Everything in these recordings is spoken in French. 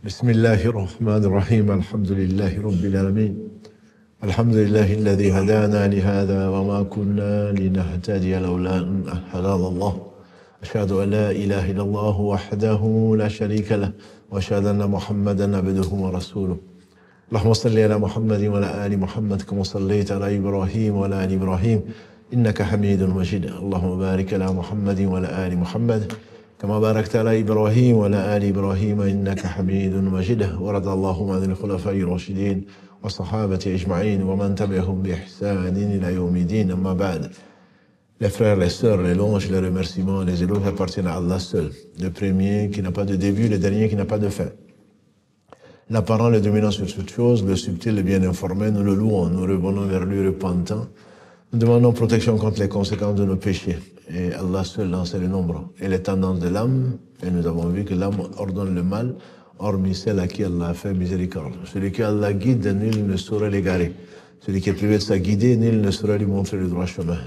بسم الله الرحمن الرحيم الحمد لله رب العالمين الحمد لله الذي هدانا لهذا وما كنا لنهتدي لولا أن هدانا الله أشهد أن لا إله إلا الله وحده لا شريك له وأشهد أن محمدا عبده ورسوله اللهم صل على محمد وعلى آل محمد كما صليت على إبراهيم وعلى آل إبراهيم إنك حميد مجيد اللهم بارك على محمد وعلى آل محمد كما باركت على إبراهيم وعلى آل إبراهيم إنك حميد مجيد ورضى اللهم عن الخلفاء الراشدين والصحابة أجمعين ومن تبعهم بإحسان إلى يوم الدين أما بعد. Les frères, les sœurs, les louanges, les remerciements, les éloges appartiennent à Allah seul, le premier qui n'a pas de début, le dernier qui n'a pas de fin. L'apparent, le dominant sur toute chose, le subtil, le bien informé, nous le louons, nous revenons vers lui repentant. Nous demandons protection contre les conséquences de nos péchés. Et Allah seul en sait le nombre et les tendances de l'âme. Et nous avons vu que l'âme ordonne le mal, hormis celle à qui Allah a fait miséricorde. Celui que Allah guide, nul ne saurait l'égarer. Celui qui est privé de sa guidée, nul ne saurait lui montrer le droit chemin.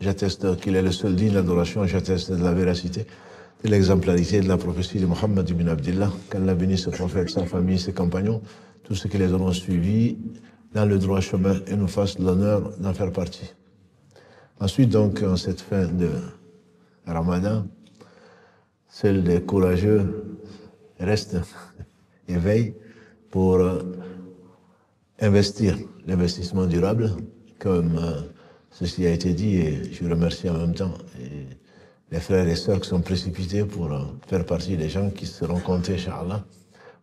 J'atteste qu'il est le seul digne d'adoration, j'atteste de la véracité, de l'exemplarité de la prophétie de Muhammad ibn Abdillah, qu'Allah bénisse ce prophète, sa famille, ses compagnons, tous ceux qui les auront suivis dans le droit chemin et nous fassent l'honneur d'en faire partie. Ensuite, donc, en cette fin de Ramadan, seuls les courageux restent et veillent pour investir l'investissement durable, comme ceci a été dit, et je remercie en même temps les frères et sœurs qui sont précipités pour faire partie des gens qui seront comptés, Inch'Allah,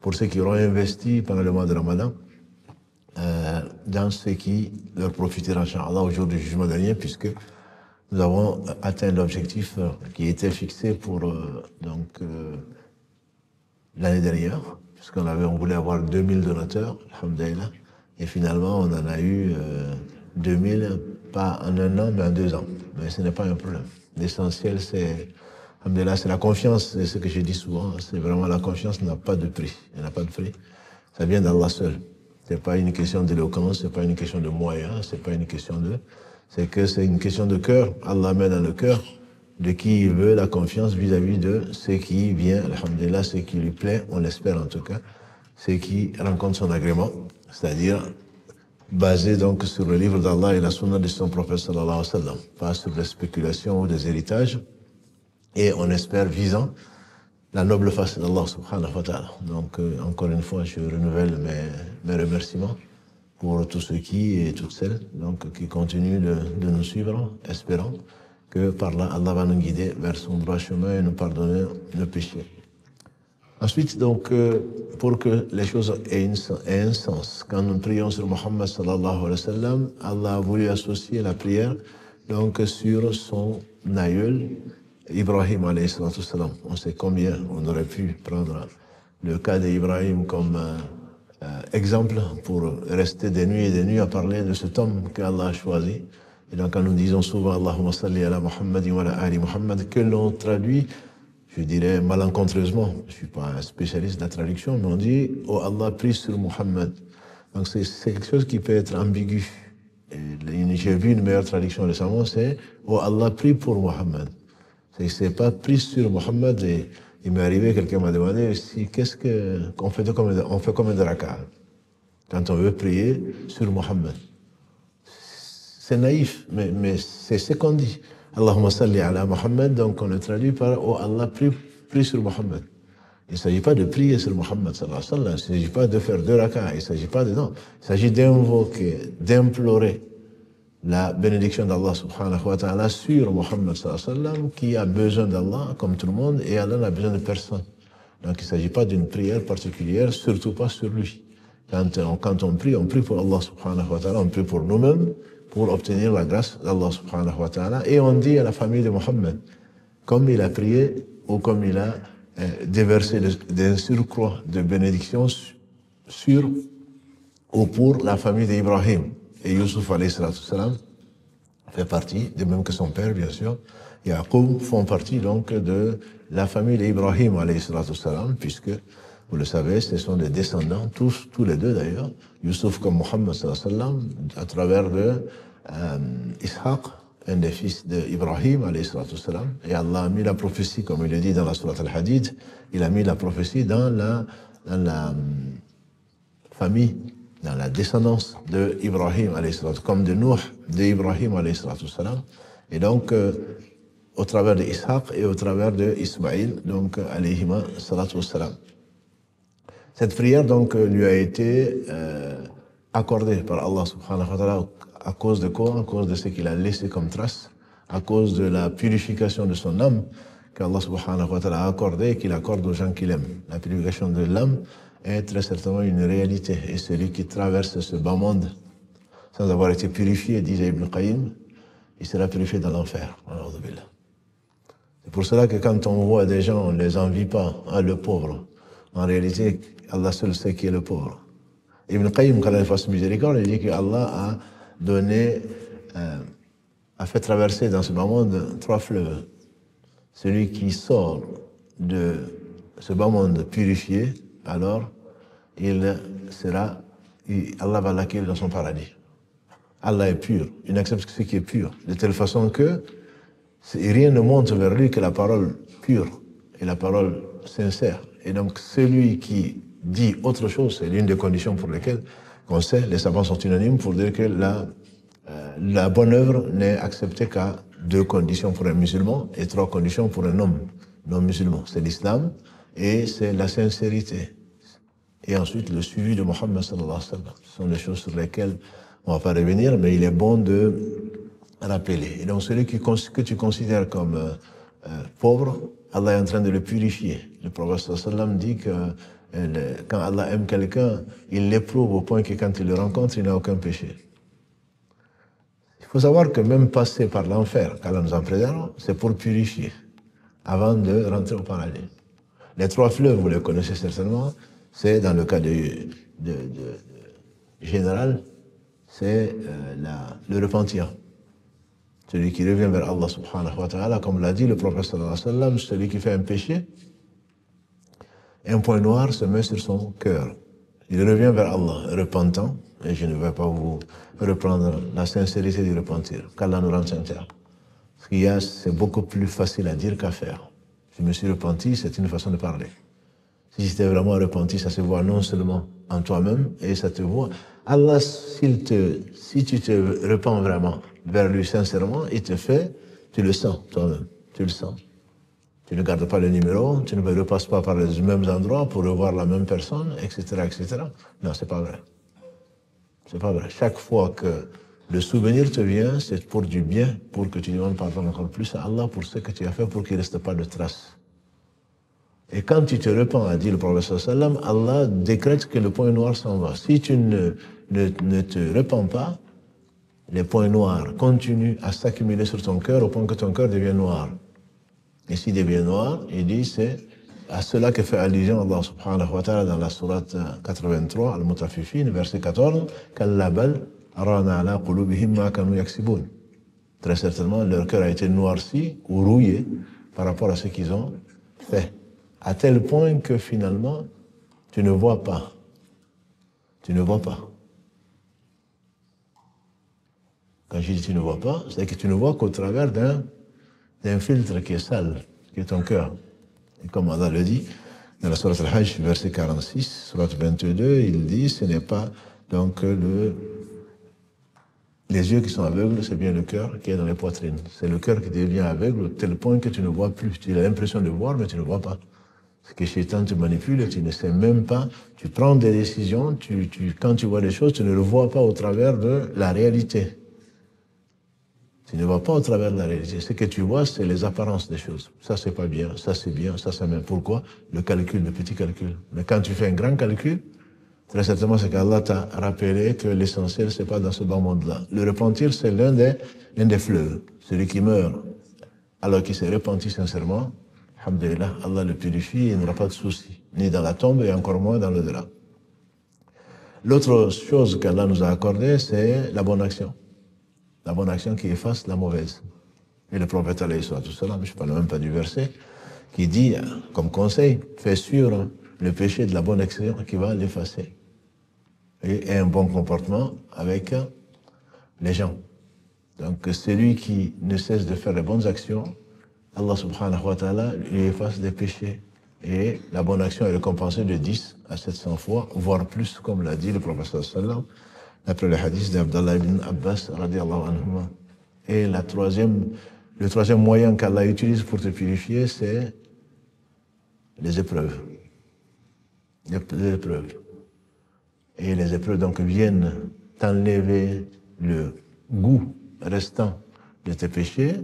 pour ceux qui auront investi pendant le mois de Ramadan, dans ce qui leur profitera, Inch'Allah, au jour du jugement dernier, puisque nous avons atteint l'objectif qui était fixé pour l'année dernière, puisqu'on voulait avoir 2000 donateurs, alhamdoulilah, et finalement on en a eu 2000, pas en un an, mais en 2 ans. Mais ce n'est pas un problème. L'essentiel, c'est, alhamdoulilah, c'est la confiance, c'est ce que je dis souvent, c'est vraiment la confiance n'a pas de prix. Elle n'a pas de prix. Ça vient d'Allah seul. C'est pas une question d'éloquence, c'est pas une question de moyens, c'est pas une question de... C'est que c'est une question de cœur. Allah met dans le cœur de qui il veut la confiance vis-à-vis de ce qui vient, alhamdulillah, ce qui lui plaît, on l'espère en tout cas, ce qui rencontre son agrément, c'est-à-dire basé donc sur le livre d'Allah et la sunna de son prophète sallallahu alayhi wa sallam, pas sur des spéculations ou des héritages, et on espère visant la noble face d'Allah subhanahu wa ta'ala. Donc, encore une fois, je renouvelle mes remerciements pour tous ceux et toutes celles qui continuent de nous suivre, espérant que par là, Allah va nous guider vers son droit chemin et nous pardonner nos péchés. Ensuite, donc, pour que les choses aient un sens, quand nous prions sur Muhammad sallallahu alayhi wa sallam, Allah a voulu associer la prière donc sur son aïeul, Ibrahim alayhi sallam. On sait combien on aurait pu prendre le cas d'Ibrahim comme exemple pour rester des nuits et des nuits à parler de cet homme qu'Allah a choisi. Et donc quand nous disons souvent Allahumma salli ala Muhammad wa ala ali Muhammad, que l'on traduit, je dirais malencontreusement, je ne suis pas un spécialiste de la traduction, mais on dit oh Allah prie sur Muhammad. Donc c'est quelque chose qui peut être ambigu. J'ai vu une meilleure traduction récemment, c'est oh Allah prie pour Muhammad. C'est pas pris sur Muhammad et il m'est arrivé, quelqu'un m'a demandé si qu'on fait combien de rak'ah quand on veut prier sur Muhammad. C'est naïf, mais c'est ce qu'on dit. Allahumma salli ala Muhammad, donc on le traduit par oh Allah prie sur Muhammad. Il ne s'agit pas de prier sur Muhammad sallallahu alayhi wa sallam, il ne s'agit pas de faire 2 rak'ah, il ne s'agit pas de non, il s'agit d'invoquer, d'implorer la bénédiction d'Allah subhanahu wa ta'ala sur Muhammad sallallahu alayhi wa sallam, qui a besoin d'Allah comme tout le monde et Allah n'a besoin de personne. Donc il ne s'agit pas d'une prière particulière, surtout pas sur lui. Quand on prie pour Allah subhanahu wa ta'ala, on prie pour nous-mêmes, pour obtenir la grâce d'Allah subhanahu wa ta'ala, et on dit à la famille de Muhammad, comme il a prié ou comme il a déversé des surcroît de bénédictions sur ou pour la famille d'Ibrahim. Et Youssouf alayhi salam fait partie, de même que son père bien sûr, et Yaqub font partie donc de la famille d'Ibrahim alayhi salam, puisque vous le savez, ce sont des descendants, tous les deux d'ailleurs, Youssouf comme Muhammad sallallahu alayhi wa sallam, à travers Ishaq, un des fils d'Ibrahim alayhi salam, et Allah a mis la prophétie, comme il le dit dans la sourate Al-Hadid, il a mis la prophétie dans la dans la famille, dans la descendance de Ibrahim, comme de Nuh, d'Ibrahim. Et donc, au travers d'Ishaq et au travers d'Ismaïl, donc, cette prière, donc, lui a été accordée par Allah subhanahu wa ta'ala. À cause de quoi? À cause de ce qu'il a laissé comme trace, à cause de la purification de son âme qu'Allah subhanahu wa ta'ala a accordé et qu'il accorde aux gens qu'il aime. La purification de l'âme est très certainement une réalité. Et celui qui traverse ce bas monde sans avoir été purifié, disait Ibn Qayyim, il sera purifié dans l'enfer. C'est pour cela que quand on voit des gens, on ne les envie pas, hein, le pauvre. En réalité, Allah seul sait qui est le pauvre. Ibn Qayyim, quand il fasse miséricorde, il dit que Allah a donné, a fait traverser dans ce bas monde 3 fleuves. Celui qui sort de ce bas monde purifié, alors Allah va l'accueillir dans son paradis. Allah est pur, il n'accepte que ce qui est pur, de telle façon que rien ne monte vers lui que la parole pure et la parole sincère. Et donc celui qui dit autre chose, c'est l'une des conditions pour lesquelles, on sait, les savants sont unanimes pour dire que la bonne œuvre n'est acceptée qu'à 2 conditions pour un musulman et 3 conditions pour un homme non musulman. C'est l'islam et c'est la sincérité. Et ensuite le suivi de Mohammed sallallahu alayhi wa sallam. Ce sont des choses sur lesquelles on ne va pas revenir, mais il est bon de rappeler. Et donc celui que tu considères comme pauvre, Allah est en train de le purifier. Le prophète sallallahu alayhi wa sallam dit que quand Allah aime quelqu'un, il l'éprouve au point que quand il le rencontre, il n'a aucun péché. Il faut savoir que même passer par l'enfer, qu'Allah nous en préserve, c'est pour purifier, avant de rentrer au paradis. Les 3 fleuves, vous les connaissez certainement, c'est dans le cas général, c'est le repentir. Celui qui revient vers Allah subhanahu wa ta'ala, comme l'a dit le prophète sallallahu alayhi wa sallam, celui qui fait un péché, un point noir se met sur son cœur. Il revient vers Allah, repentant, et je ne vais pas vous reprendre la sincérité du repentir, qu'Allah nous rende sincères. Ce qu'il y a, c'est beaucoup plus facile à dire qu'à faire. Je me suis repenti, c'est une façon de parler. Si tu t'es vraiment repenti, ça se voit non seulement en toi-même, et ça te voit. Allah, si tu te repens vraiment vers lui sincèrement, il te fait, tu le sens toi-même, tu le sens. Tu ne gardes pas le numéro, tu ne repasses pas par les mêmes endroits pour revoir la même personne, etc., etc. Non, c'est pas vrai. C'est pas vrai. Chaque fois que le souvenir te vient, c'est pour du bien, pour que tu demandes pardon encore plus à Allah pour ce que tu as fait, pour qu'il ne reste pas de traces. Et quand tu te repens, a dit le prophète sallam, Allah décrète que le point noir s'en va. Si tu ne te repens pas, les points noirs continuent à s'accumuler sur ton cœur au point que ton cœur devient noir. Et s'il devient noir, il dit, c'est à cela que fait allusion Allah subhanahu wa ta'ala dans la sourate 83, Al-Mutafifin, verset 14, Kalla bal rana ala qulubihim ma kanu yaksibun. Très certainement, leur cœur a été noirci ou rouillé par rapport à ce qu'ils ont fait. À tel point que finalement, tu ne vois pas. Tu ne vois pas. Quand je dis tu ne vois pas, c'est que tu ne vois qu'au travers d'un filtre qui est sale, qui est ton cœur. Et comme Allah le dit, dans la sourate Al-Hajj, verset 46, sourate 22, il dit, ce n'est pas donc les yeux qui sont aveugles, c'est bien le cœur qui est dans les poitrines. C'est le cœur qui devient aveugle au tel point que tu ne vois plus. Tu as l'impression de voir, mais tu ne vois pas. Ce que Shaitan te manipule, tu ne sais même pas. Tu prends des décisions, quand tu vois des choses, tu ne le vois pas au travers de la réalité. Tu ne vois pas au travers de la réalité. Ce que tu vois, c'est les apparences des choses. Ça, c'est pas bien, ça, c'est bien, ça, c'est bien. Pourquoi? Le calcul, le petit calcul. Mais quand tu fais un grand calcul, très certainement, c'est qu'Allah t'a rappelé que l'essentiel, c'est pas dans ce bas monde-là. Le repentir, c'est l'un des fleuves. Celui qui meurt, alors qu'il s'est repenti sincèrement, alhamdulillah, Allah le purifie et il n'aura pas de souci, ni dans la tombe et encore moins dans l'au-delà. L'autre chose qu'Allah nous a accordée, c'est la bonne action. La bonne action qui efface la mauvaise. Et le prophète, alayhi salatu wassalam, je ne parle même pas du verset, qui dit, comme conseil, fais sur le péché de la bonne action qui va l'effacer. Et un bon comportement avec les gens. Donc celui qui ne cesse de faire les bonnes actions, Allah subhanahu wa ta'ala lui efface des péchés Et la bonne action est récompensée de 10 à 700 fois, voire plus, comme l'a dit le prophète sallam, d'après le hadith d'Abdallah ibn Abbas, radiallahu anhu. Et le troisième moyen qu'Allah utilise pour te purifier, c'est les épreuves. Les épreuves. Et les épreuves donc viennent t'enlever le goût restant de tes péchés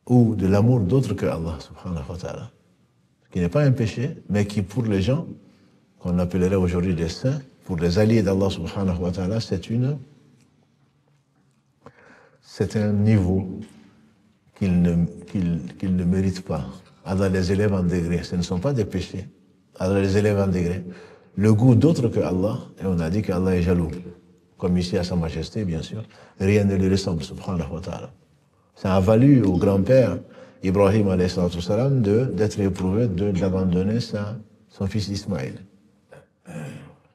ou de l'amour d'autre que Allah, subhanahu wa ta'ala. Qui n'est pas un péché, mais qui pour les gens, qu'on appellerait aujourd'hui des saints, pour les alliés d'Allah, subhanahu wa ta'ala, c'est un niveau qu'ils ne méritent pas. Allah les élève en degrés. Ce ne sont pas des péchés. Allah les élève en degrés. Le goût d'autre que Allah, et on a dit qu'Allah est jaloux. Comme ici à Sa Majesté, bien sûr, rien ne lui ressemble, subhanahu wa ta'ala. Ça a valu au grand-père Ibrahim alayhi salatu salam d'être éprouvé, d'abandonner son fils Ismaïl.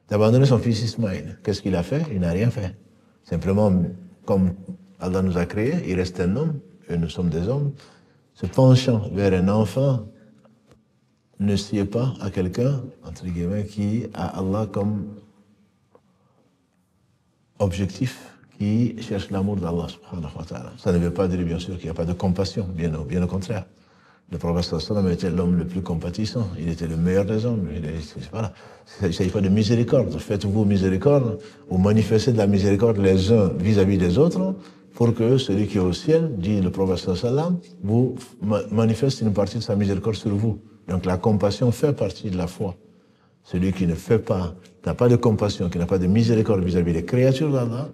D'abandonner son fils Ismaïl. Qu'est-ce qu'il a fait? Il n'a rien fait. Simplement, comme Allah nous a créés, il reste un homme, et nous sommes des hommes, se penchant vers un enfant ne sied pas à quelqu'un, entre guillemets, qui a Allah comme objectif, qui cherche l'amour d'Allah, subhanahu wa ta'ala. Ça ne veut pas dire, bien sûr, qu'il n'y a pas de compassion, bien au contraire. Le prophète sallam était l'homme le plus compatissant, il était le meilleur des hommes. Voilà. Il ne s'agit pas de miséricorde. Faites-vous miséricorde ou manifestez de la miséricorde les uns vis-à-vis des autres pour que celui qui est au ciel, dit le prophète sallam, vous manifeste une partie de sa miséricorde sur vous. Donc la compassion fait partie de la foi. Celui qui ne fait pas, n'a pas de compassion, qui n'a pas de miséricorde vis-à-vis des créatures d'Allah,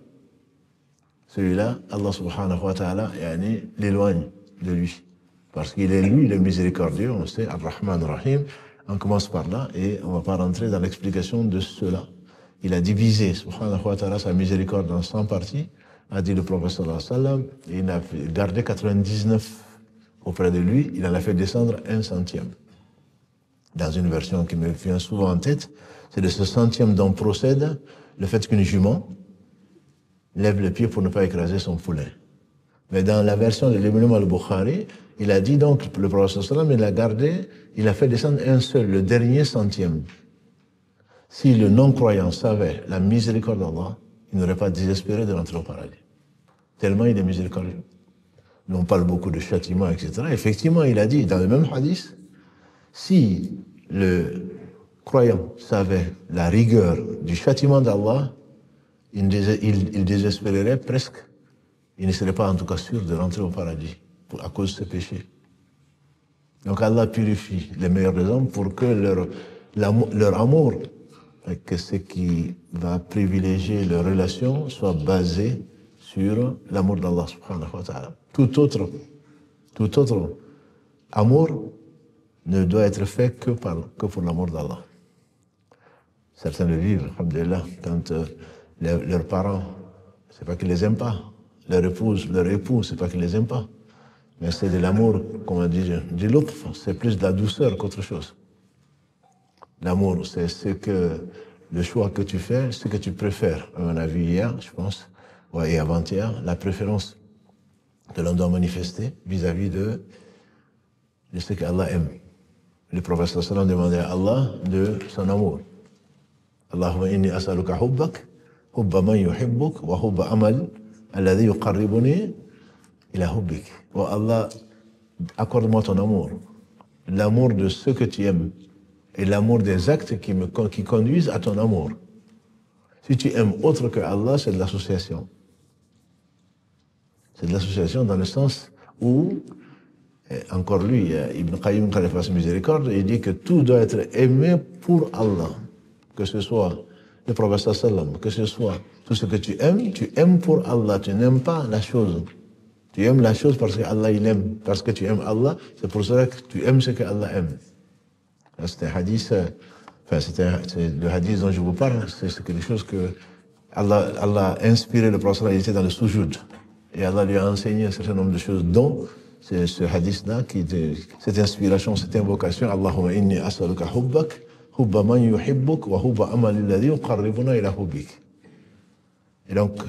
celui-là, Allah subhanahu wa ta'ala l'éloigne de lui. Parce qu'il est lui le miséricordieux, on sait, Ar-Rahman Ar-Rahim. On commence par là et on ne va pas rentrer dans l'explication de cela. Il a divisé, subhanahu wa ta'ala, sa miséricorde en 100 parties, a dit le prophète sallallahu alayhi wa sallam, et il a gardé 99 auprès de lui, il en a fait descendre 1/100. Dans une version qui me vient souvent en tête, c'est de ce 100e dont procède le fait qu'une jument lève le pied pour ne pas écraser son poulet. Mais dans la version de l'Imam al-Bukhari, il a dit donc, le prophète sallam, il a gardé, il a fait descendre un seul, le dernier 100e. Si le non-croyant savait la miséricorde d'Allah, il n'aurait pas désespéré de rentrer au paradis. Tellement il est miséricordieux. On parle beaucoup de châtiment, etc. Effectivement, il a dit, dans le même hadith, si le croyant savait la rigueur du châtiment d'Allah, il désespérerait presque. Il ne serait pas en tout cas sûr de rentrer au paradis à cause de ses péchés. Donc Allah purifie les meilleurs des hommes pour que leur amour, que ce qui va privilégier leur relation, soit basé sur l'amour d'Allah subhanahu wa ta'ala. Tout autre amour ne doit être fait que pour l'amour d'Allah. Certains le vivent, alhamdulillah, quand leurs parents, c'est pas qu'ils les aiment pas, leur époux, c'est pas qu'ils les aiment pas, mais c'est de l'amour, comme on dit, du lutf, c'est plus de la douceur qu'autre chose. L'amour, c'est le choix que tu fais, ce que tu préfères. On a vu hier, je pense, et avant-hier, la préférence que l'on doit manifester vis-à-vis de ce qu'Allah aime. Le prophète sallallahu alayhi wa sallam demandait à Allah de son amour. Allahumma inni as'aluka hubbak, hubba man yuhibbuk, wa hubba amal alladhi yuqarribuni ila hubbik. Oh Allah, accorde-moi ton amour. L'amour de ce que tu aimes et l'amour des actes qui conduisent à ton amour. Si tu aimes autre que Allah, c'est de l'association. C'est de l'association dans le sens où, encore lui, Ibn Qayyim, quand il fasse miséricorde, il dit que tout doit être aimé pour Allah. Que ce soit le prophète sallam, que ce soit tout ce que tu aimes pour Allah, tu n'aimes pas la chose. Tu aimes la chose parce que Allah il aime, parce que tu aimes Allah, c'est pour cela que tu aimes ce que Allah aime. C'est un hadith, c'est le hadith dont je vous parle, c'est quelque chose que Allah a inspiré le prophète, il était dans le sujoud. Et Allah lui a enseigné un certain nombre de choses, dont c'est ce hadith-là, cette inspiration, cette invocation, Allahumma inni as'aluka hubbak, hubba man yuhibbuk, wa hubba amal alladhi yuqarribuna ila hubbik. Et donc,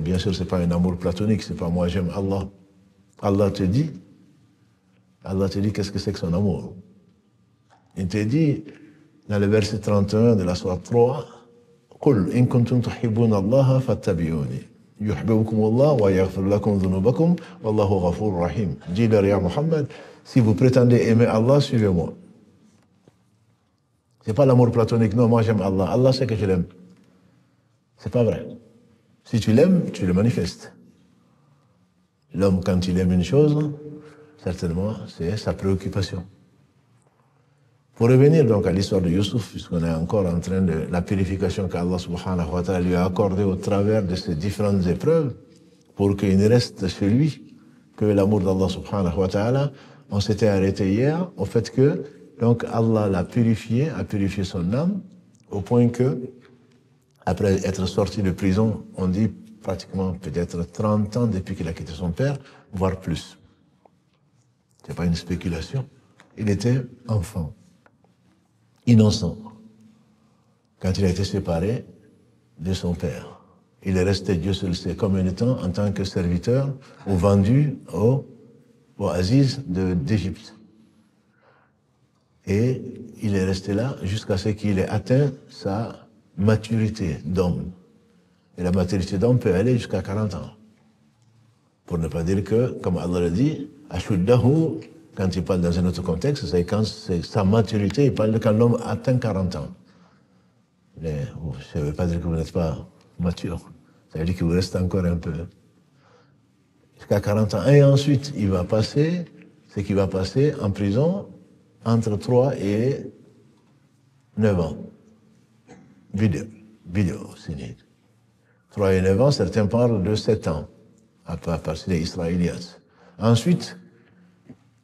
bien sûr, c'est pas un amour platonique, c'est pas moi j'aime Allah. Allah te dit qu'est-ce que c'est que son amour. Il te dit, dans le verset 31 de la sourate 3, قل إن كنتم تحبون الله فاتبعوني يحببكم الله ويغفر لكم ذنوبكم والله غفور رحيم. Dis-leur, ya Muhammad, si vous prétendez aimer Allah, suivez-moi. C'est pas l'amour platonique, non, moi j'aime Allah. Allah sait que je l'aime. C'est pas vrai. Si tu l'aimes, tu le manifestes. L'homme, quand il aime une chose, certainement, c'est sa préoccupation. Pour revenir donc à l'histoire de Youssouf, puisqu'on est encore en train de la purification qu'Allah subhanahu wa ta'ala lui a accordée au travers de ces différentes épreuves, pour qu'il ne reste chez lui que l'amour d'Allah subhanahu wa ta'ala, on s'était arrêté hier au fait que donc Allah l'a purifié, a purifié son âme, au point que, après être sorti de prison, on dit pratiquement peut-être 30 ans depuis qu'il a quitté son père, voire plus. C'est pas une spéculation. Il était enfant, innocent, quand il a été séparé de son père. Il est resté, Dieu seul sait combien de temps, en tant que serviteur ou vendu au Aziz d'Égypte. Et il est resté là jusqu'à ce qu'il ait atteint sa maturité d'homme. Et la maturité d'homme peut aller jusqu'à 40 ans. Pour ne pas dire que, comme Allah le dit, Ashuddahu, quand il parle dans un autre contexte, c'est quand c'est sa maturité, il parle de quand l'homme atteint 40 ans. Mais ça ne veut pas dire que vous n'êtes pas mature. Ça veut dire qu'il vous reste encore un peu. Jusqu'à 40 ans. Et ensuite, il va passer, ce qui va passer en prison entre 3 et 9 ans. Vidéo, c'est 3 et 9 ans, certains parlent de 7 ans, à partir des Israélites. Ensuite,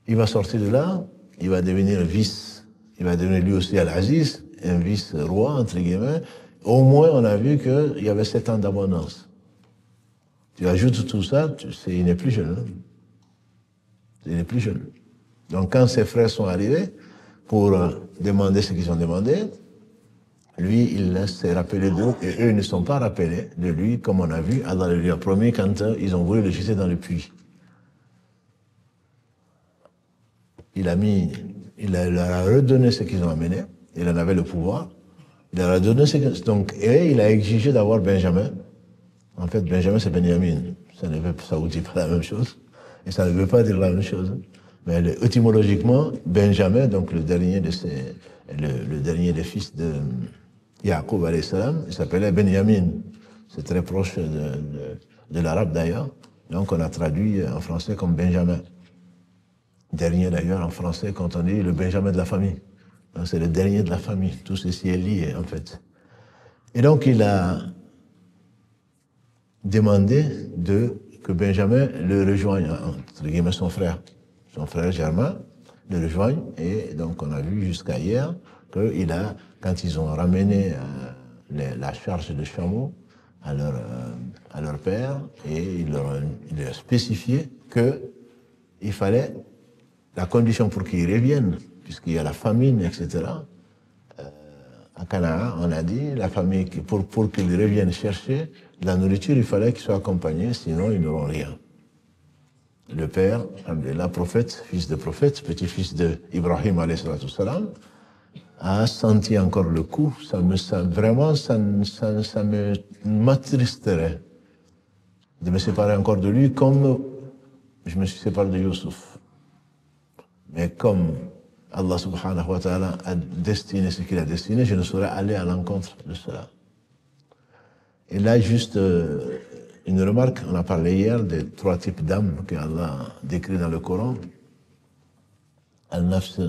il va sortir de là, il va devenir vice, il va devenir lui aussi Al-Aziz, un vice-roi, entre guillemets. Au moins, on a vu qu'il y avait 7 ans d'abondance. Tu ajoutes tout ça, il n'est plus jeune. Il n'est plus jeune. Donc, quand ses frères sont arrivés pour demander ce qu'ils ont demandé, lui, il s'est rappelé d'eux, et eux ne sont pas rappelés de lui, comme on a vu. Allah lui a promis quand ils ont voulu le jeter dans le puits. Il leur a redonné ce qu'ils ont amené, il en avait le pouvoir, il leur a donné donc, et il a exigé d'avoir Benjamin. En fait, Benjamin, c'est Benjamin. Ça vous dit pas la même chose, et ça ne veut pas dire la même chose. Mais étymologiquement, Benjamin, donc le dernier des fils de Yaqub alayhi salam, il s'appelait Benjamin. C'est très proche de l'arabe d'ailleurs. Donc on a traduit en français comme Benjamin. Dernier d'ailleurs en français quand on dit le Benjamin de la famille. Donc c'est le dernier de la famille. Tout ceci est lié en fait. Et donc il a demandé que Benjamin le rejoigne, entre guillemets son frère Germain, le rejoigne. Et donc on a vu jusqu'à hier qu'il a, quand ils ont ramené la charge de chameau à leur père, et il a spécifié qu'il fallait, la condition pour qu'ils reviennent, puisqu'il y a la famine, etc., à Canaan, on a dit, la famille, pour qu'ils reviennent chercher de la nourriture, il fallait qu'ils soient accompagnés, sinon ils n'auront rien. Le père, la prophète, fils de prophète, petit-fils d'Ibrahim, alayhi salam, a senti encore le coup. Ça m'attristerait de me séparer encore de lui comme je me suis séparé de Youssouf. Mais comme Allah subhanahu wa ta'ala a destiné ce qu'il a destiné, je ne saurais aller à l'encontre de cela. Et là, juste une remarque, on a parlé hier des 3 types d'âmes que Allah décrit dans le Coran. Al-nafs,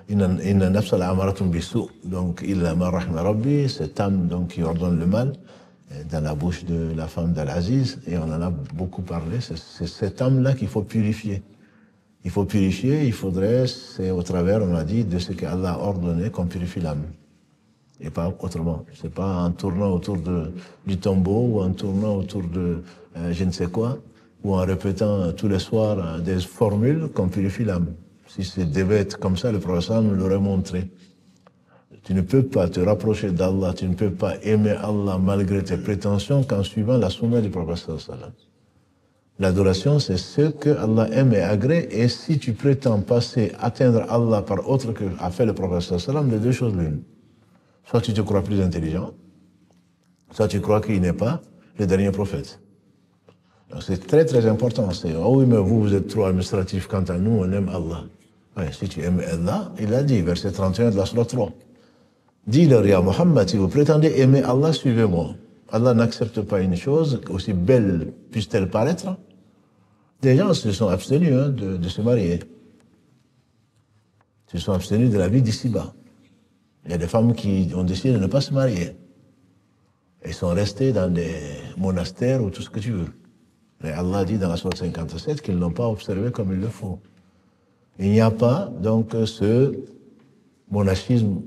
inna nafs al-amaratun bisu, donc illa ma rahma rabbi, cette âme donc qui ordonne le mal dans la bouche de la femme d'Al-Aziz, et on en a beaucoup parlé. C'est cette âme-là qu'il faut purifier. Il faut purifier, il faudrait, c'est au travers, on a dit, de ce qu'Allah a ordonné qu'on purifie l'âme. Et pas autrement. C'est pas en tournant autour du tombeau ou en tournant autour de je ne sais quoi, ou en répétant tous les soirs des formules qu'on purifie l'âme. Si ça devait être comme ça, le prophète nous l'aurait montré. Tu ne peux pas te rapprocher d'Allah, tu ne peux pas aimer Allah malgré tes prétentions qu'en suivant la sunna du prophète. L'adoration, c'est ce que Allah aime et agrée. Et si tu prétends atteindre Allah par autre que a fait le prophète sallam, les deux choses l'une. Soit tu te crois plus intelligent, soit tu crois qu'il n'est pas le dernier prophète. Donc c'est très très important. C'est, oh oui, mais vous êtes trop administratif. Quant à nous, on aime Allah. Ouais, si tu aimes Allah, il a dit, verset 31 de la Sourate 3. Dis-leur, ya Muhammad, si vous prétendez aimer Allah, suivez-moi. Allah n'accepte pas une chose, aussi belle puisse-t-elle paraître. Des gens se sont abstenus de se marier. Se sont abstenus de la vie d'ici-bas. Il y a des femmes qui ont décidé de ne pas se marier. Elles sont restées dans des monastères ou tout ce que tu veux. Mais Allah dit dans la Sourate 57 qu'ils n'ont pas observé comme il le faut. Il n'y a pas donc ce monachisme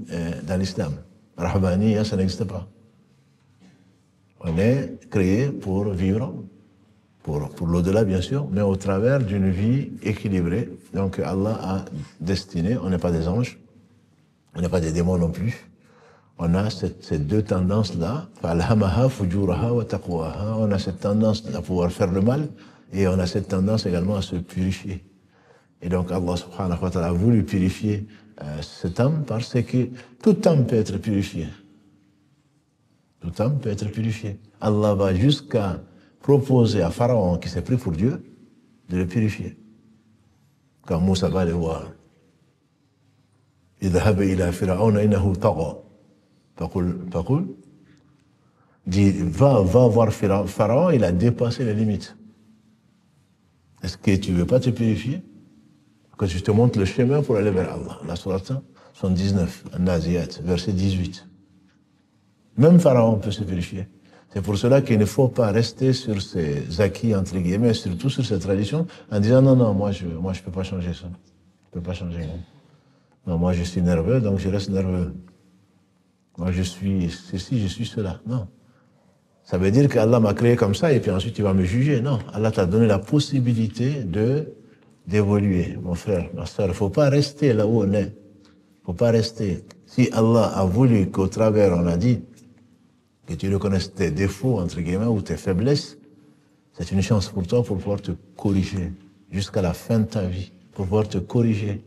dans l'islam. Rahbaniya, ça n'existe pas. On est créé pour vivre, pour l'au-delà bien sûr, mais au travers d'une vie équilibrée. Donc Allah a destiné, on n'est pas des anges, on n'est pas des démons non plus. On a ces deux tendances-là, فَأَلْهَمَهَا فُجُورَهَا وَتَقْوَاهَا. On a cette tendance à pouvoir faire le mal et on a cette tendance également à se purifier. Et donc Allah subhanahu wa ta'ala a voulu purifier cette âme parce que toute âme peut être purifiée. Toute âme peut être purifiée. Allah va jusqu'à proposer à Pharaon qui s'est pris pour Dieu de le purifier. Quand Moussa va le voir. اذهب إلى فرعون إنه طغى فقل dit va voir Pharaon, il a dépassé les limites. Est-ce que tu ne veux pas te purifier? Que je te montre le chemin pour aller vers Allah. La sourate 79, An-Naziyat, verset 18. Même Pharaon peut se purifier. C'est pour cela qu'il ne faut pas rester sur ces acquis, entre guillemets, surtout sur ces traditions, en disant non, moi je peux pas changer ça. Je peux pas changer. Non, moi je suis nerveux, donc je reste nerveux. Moi je suis ceci, je suis cela. Non. Ça veut dire qu'Allah m'a créé comme ça et puis ensuite il va me juger. Non. Allah t'a donné la possibilité d'évoluer, mon frère, ma soeur. Il ne faut pas rester là où on est. Il ne faut pas rester. Si Allah a voulu qu'au travers, on a dit, que tu reconnaisses tes défauts, entre guillemets, ou tes faiblesses, c'est une chance pour toi pour pouvoir te corriger jusqu'à la fin de ta vie, pour pouvoir te corriger.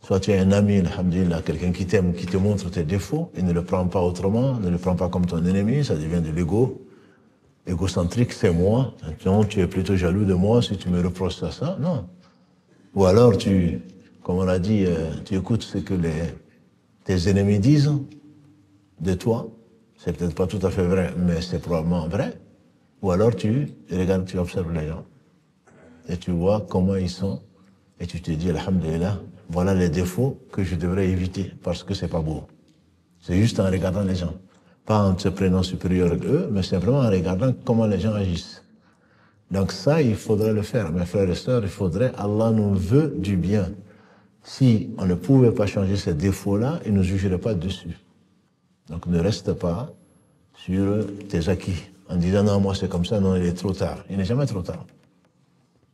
Soit tu es un ami, alhamdulillah, quelqu'un qui t'aime, qui te montre tes défauts, et ne le prends pas autrement, ne le prends pas comme ton ennemi, ça devient de l'ego. Égocentrique, c'est moi. Non, tu es plutôt jaloux de moi si tu me reproches ça, non. Ou alors comme on a dit, tu écoutes ce que tes ennemis disent de toi. C'est peut-être pas tout à fait vrai, mais c'est probablement vrai. Ou alors tu regardes, tu observes les gens. Et tu vois comment ils sont. Et tu te dis, alhamdulillah, voilà les défauts que je devrais éviter parce que c'est pas beau. C'est juste en regardant les gens. Pas en se prenant supérieur à eux, mais simplement en regardant comment les gens agissent. Donc ça, il faudrait le faire. Mes frères et sœurs, il faudrait, Allah nous veut du bien. Si on ne pouvait pas changer ces défauts-là, il ne nous jugerait pas dessus. Donc ne reste pas sur tes acquis en disant non, moi c'est comme ça, non, il est trop tard. Il n'est jamais trop tard.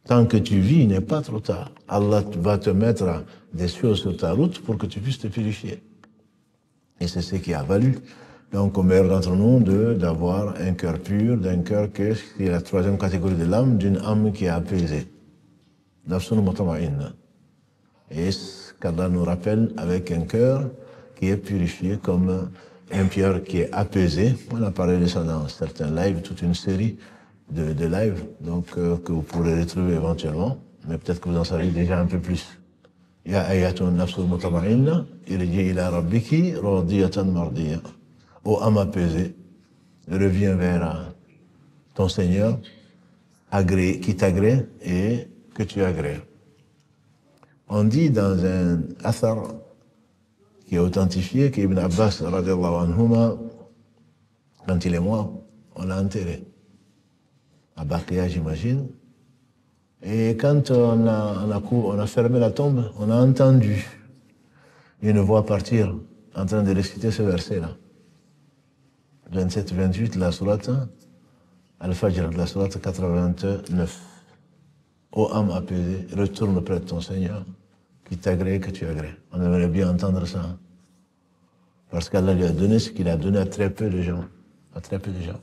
Tant que tu vis, il n'est pas trop tard. Allah va te mettre des choses sur ta route pour que tu puisses te purifier. Et c'est ce qui a valu, donc au meilleur d'entre nous, d'avoir un cœur pur, d'un cœur qui est la troisième catégorie de l'âme, d'une âme qui est apaisée. Nafsun mutma'inna. Et ce qu'Allah nous rappelle avec un cœur qui est purifié comme un cœur qui est apaisé. On a parlé de ça dans certains lives, toute une série de lives, donc que vous pourrez retrouver éventuellement, mais peut-être que vous en savez déjà un peu plus. Ya ayatun nafsul mutma'inna, irji ila rabbiki radiyatan mardiya. Ô âme apaisée, reviens vers ton Seigneur, qui t'agrée et que tu agrées. On dit dans un athar qui est authentifié qu'Ibn Abbas, radiallahu anhuma, quand il est mort, on l'a enterré. À Baqiya, j'imagine. Et quand on a fermé la tombe, on a entendu une voix partir en train de réciter ce verset-là. 27-28, la sourate Al-Fajr, la sourate 89. Ô âme apaisée, retourne près de ton Seigneur, qui t'agrée, que tu agrées. On aimerait bien entendre ça. Parce qu'Allah lui a donné ce qu'il a donné à très peu de gens. À très peu de gens.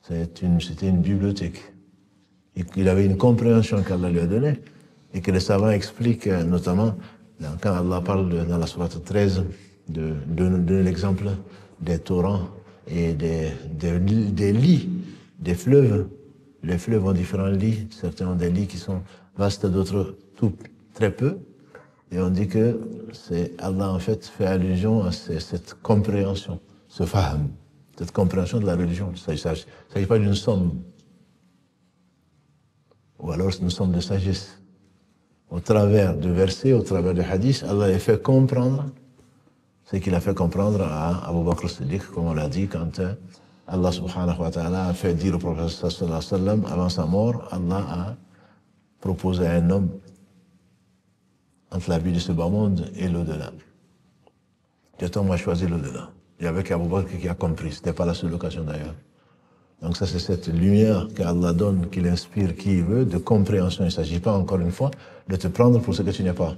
C'était une bibliothèque. Et qu'il avait une compréhension qu'Allah lui a donnée, et que les savants expliquent, notamment, quand Allah parle dans la sourate 13, de l'exemple des torrents et des lits, des fleuves. Les fleuves ont différents lits, certains ont des lits qui sont vastes, d'autres très peu. Et on dit que Allah en fait fait allusion à cette compréhension, ce fahm, cette compréhension de la religion. Il ne s'agit pas d'une somme, ou alors c'est une somme de sagesse. Au travers de versets, au travers de hadiths, Allah a fait comprendre ce qu'il a fait comprendre à Abu Bakr as-Siddiq, comme on l'a dit, quand Allah subhanahu wa ta'ala a fait dire au prophète sallallahu alayhi wa sallam, avant sa mort, Allah a proposé à un homme entre la vie de ce bas monde et l'au-delà. Cet homme a choisi l'au-delà. Il y avait qu'Abu Bakr qui a compris, ce n'était pas la seule occasion d'ailleurs. Donc ça, c'est cette lumière qu'Allah donne, qu'il inspire qui il veut, de compréhension. Il ne s'agit pas, encore une fois, de te prendre pour ce que tu n'es pas.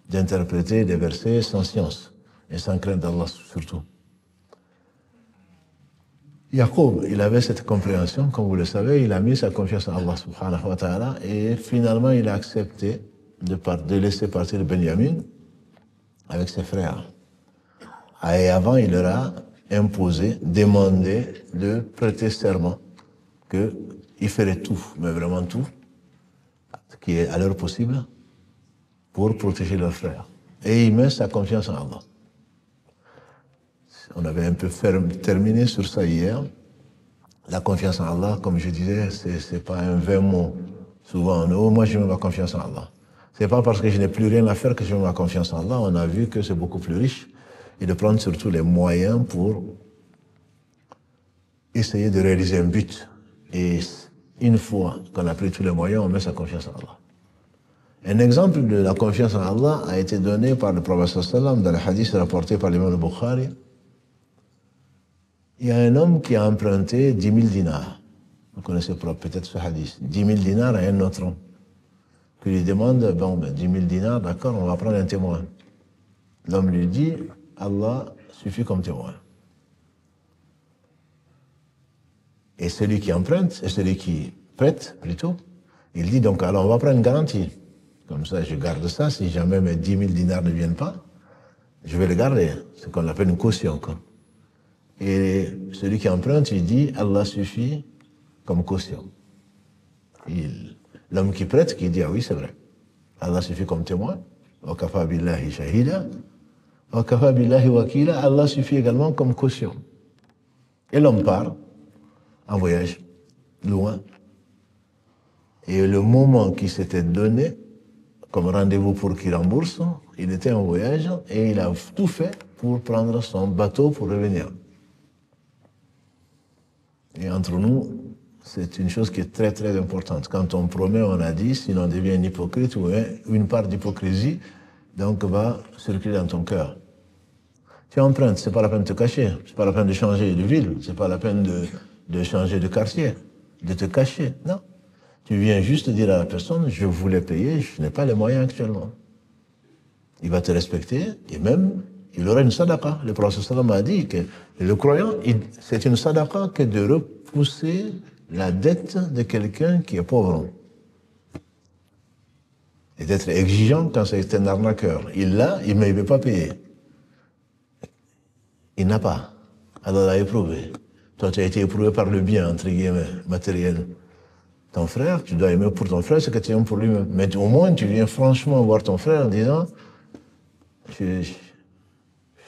D'interpréter des versets sans science et sans crainte d'Allah surtout. Yaqub, il avait cette compréhension, comme vous le savez, il a mis sa confiance en Allah subhanahu wa ta'ala et finalement il a accepté de laisser partir Benjamin avec ses frères. Et avant, il leur a imposé, demandé de prêter serment qu'ils feraient tout, mais vraiment tout, ce qui est à l'heure possible, pour protéger leurs frères. Et il met sa confiance en Allah. On avait un peu terminé sur ça hier. La confiance en Allah, comme je disais, c'est pas un vain mot. Souvent, moi je mets ma confiance en Allah. C'est pas parce que je n'ai plus rien à faire que je mets ma confiance en Allah. On a vu que c'est beaucoup plus riche. Et de prendre surtout les moyens pour essayer de réaliser un but. Et une fois qu'on a pris tous les moyens, on met sa confiance en Allah. Un exemple de la confiance en Allah a été donné par le prophète sallam dans le hadith rapporté par l'imam al-Bukhari. Il y a un homme qui a emprunté 10 000 dinars. Vous connaissez peut-être ce hadith. 10 000 dinars à un autre homme. Qui lui demande, 10 000 dinars, d'accord, on va prendre un témoin. L'homme lui dit, Allah suffit comme témoin. Et celui qui emprunte, et celui qui prête plutôt, il dit donc, alors on va prendre une garantie. Comme ça, je garde ça, si jamais mes 10 000 dinars ne viennent pas, je vais le garder. C'est ce qu'on appelle une caution, quoi. Et celui qui emprunte, il dit, Allah suffit comme caution. L'homme qui prête, qui dit, ah oui, c'est vrai. Allah suffit comme témoin. Wa kafa billahi shahida. Wa kafa billahi wakila. Allah suffit également comme caution. Et l'homme part en voyage, loin. Et le moment qui s'était donné, comme rendez-vous pour qu'il rembourse, il était en voyage et il a tout fait pour prendre son bateau pour revenir. Et entre nous, c'est une chose qui est très très importante. Quand on promet, on a dit, sinon on devient un hypocrite ou une part d'hypocrisie, donc va circuler dans ton cœur. Tu empruntes, c'est pas la peine de te cacher, c'est pas la peine de changer de ville, c'est pas la peine de changer de quartier, de te cacher, non. Tu viens juste dire à la personne, je voulais payer, je n'ai pas les moyens actuellement. Il va te respecter et même, il aura une sadaqa. Le prophète sallam a dit que le croyant, c'est une sadaqa que de repousser la dette de quelqu'un qui est pauvre. Et d'être exigeant quand c'est un arnaqueur. Il l'a, mais il ne veut pas payer. Il n'a pas. Alors il a éprouvé. Toi, tu as été éprouvé par le bien, entre guillemets, matériel. Ton frère, tu dois aimer pour ton frère ce que tu aimes pour lui-même. Mais au moins, tu viens franchement voir ton frère en disant, je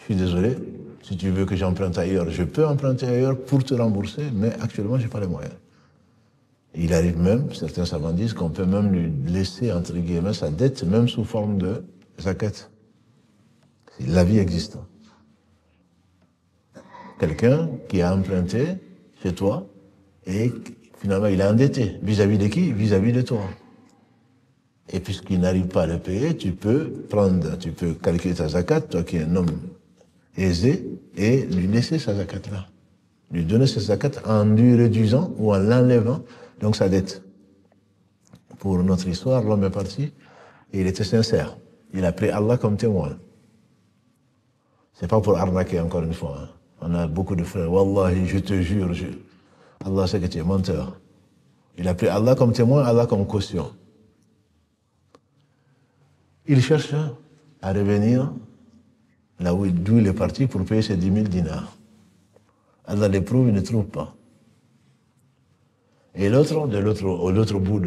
suis désolé, si tu veux que j'emprunte ailleurs, je peux emprunter ailleurs pour te rembourser, mais actuellement, je n'ai pas les moyens. Il arrive même, certains savants disent qu'on peut même lui laisser, entre guillemets, sa dette, même sous forme de zakat. C'est la vie existe. Quelqu'un qui a emprunté chez toi et finalement il est endetté. Vis-à-vis de qui? Vis-à-vis de toi. Et puisqu'il n'arrive pas à le payer, tu peux calculer ta zakat, toi qui es un homme aisé, et lui laisser sa zakat-là. Lui donner sa zakat en lui réduisant ou en l'enlevant, donc sa dette. Pour notre histoire, l'homme est parti et il était sincère. Il a pris Allah comme témoin. C'est pas pour arnaquer encore une fois. Hein. On a beaucoup de frères. Wallahi, je te jure, Allah sait que tu es menteur. Il a pris Allah comme témoin, Allah comme caution. Il cherche à revenir là d'où il est parti pour payer ses 10 000 dinars. Allah l'éprouve, il ne trouve pas. Et l'autre, au l'autre bout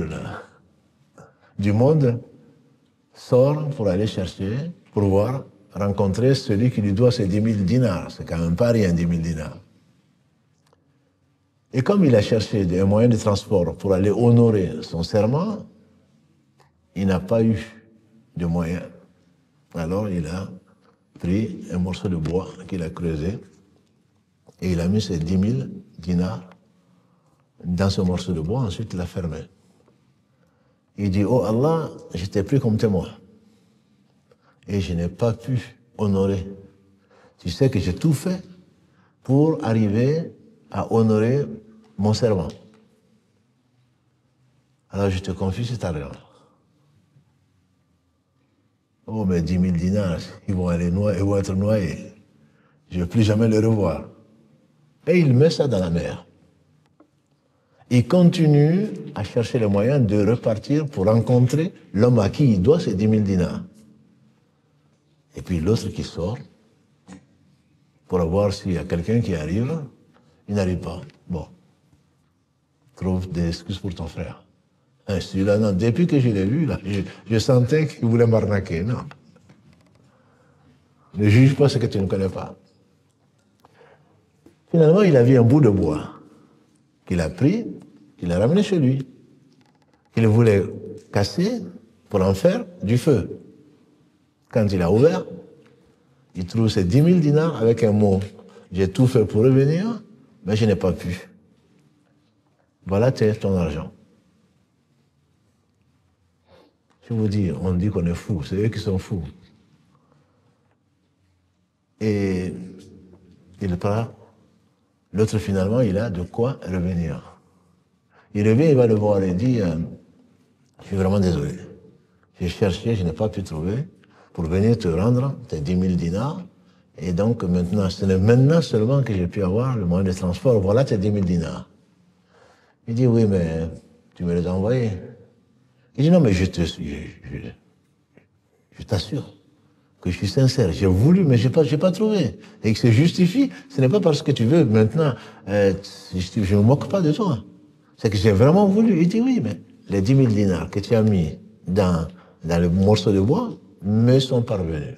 du monde, sort pour aller chercher, pour rencontrer celui qui lui doit ses 10 000 dinars. C'est quand même pas rien, 10 000 dinars. Et comme il a cherché un moyen de transport pour aller honorer son serment, il n'a pas eu de moyen. Alors il a pris un morceau de bois qu'il a creusé et il a mis ses 10 000 dinars dans ce morceau de bois, ensuite il l'a fermé. Il dit, oh Allah, je t'ai pris comme témoin et je n'ai pas pu honorer. Tu sais que j'ai tout fait pour arriver à honorer mon serment. Alors je te confie cet argent. Oh, mais 10 000 dinars, ils vont être noyés. Je ne vais plus jamais les revoir. Et il met ça dans la mer. Il continue à chercher les moyens de repartir pour rencontrer l'homme à qui il doit ces 10 000 dinars. Et puis l'autre qui sort pour voir s'il y a quelqu'un qui arrive, il n'arrive pas. Bon, trouve des excuses pour ton frère. Celui-là, non, depuis que je l'ai vu, là, je sentais qu'il voulait m'arnaquer. Non. Ne juge pas ce que tu ne connais pas. Finalement, il a vu un bout de bois qu'il a pris, qu'il a ramené chez lui, qu'il voulait casser pour en faire du feu. Quand il a ouvert, il trouve ces 10 000 dinars avec un mot. J'ai tout fait pour revenir, mais je n'ai pas pu. Voilà ton argent. Je vous dis, on dit qu'on est fou, c'est eux qui sont fous. Et il part. L'autre, finalement, il a de quoi revenir. Il revient, il va le voir et dit, je suis vraiment désolé. J'ai cherché, je n'ai pas pu trouver pour venir te rendre tes 10 000 dinars. Et donc, maintenant, ce n'est maintenant seulement que j'ai pu avoir le moyen de transport. Voilà tes 10 000 dinars. Il dit, oui, mais tu me les as envoyés. Il dit, non, mais je t'assure que je suis sincère. J'ai voulu, mais je n'ai pas trouvé. Et que c'est justifié. Ce n'est pas parce que tu veux maintenant, je ne me moque pas de toi. C'est que j'ai vraiment voulu. Il dit, oui, mais les 10 000 dinars que tu as mis dans le morceau de bois me sont parvenus.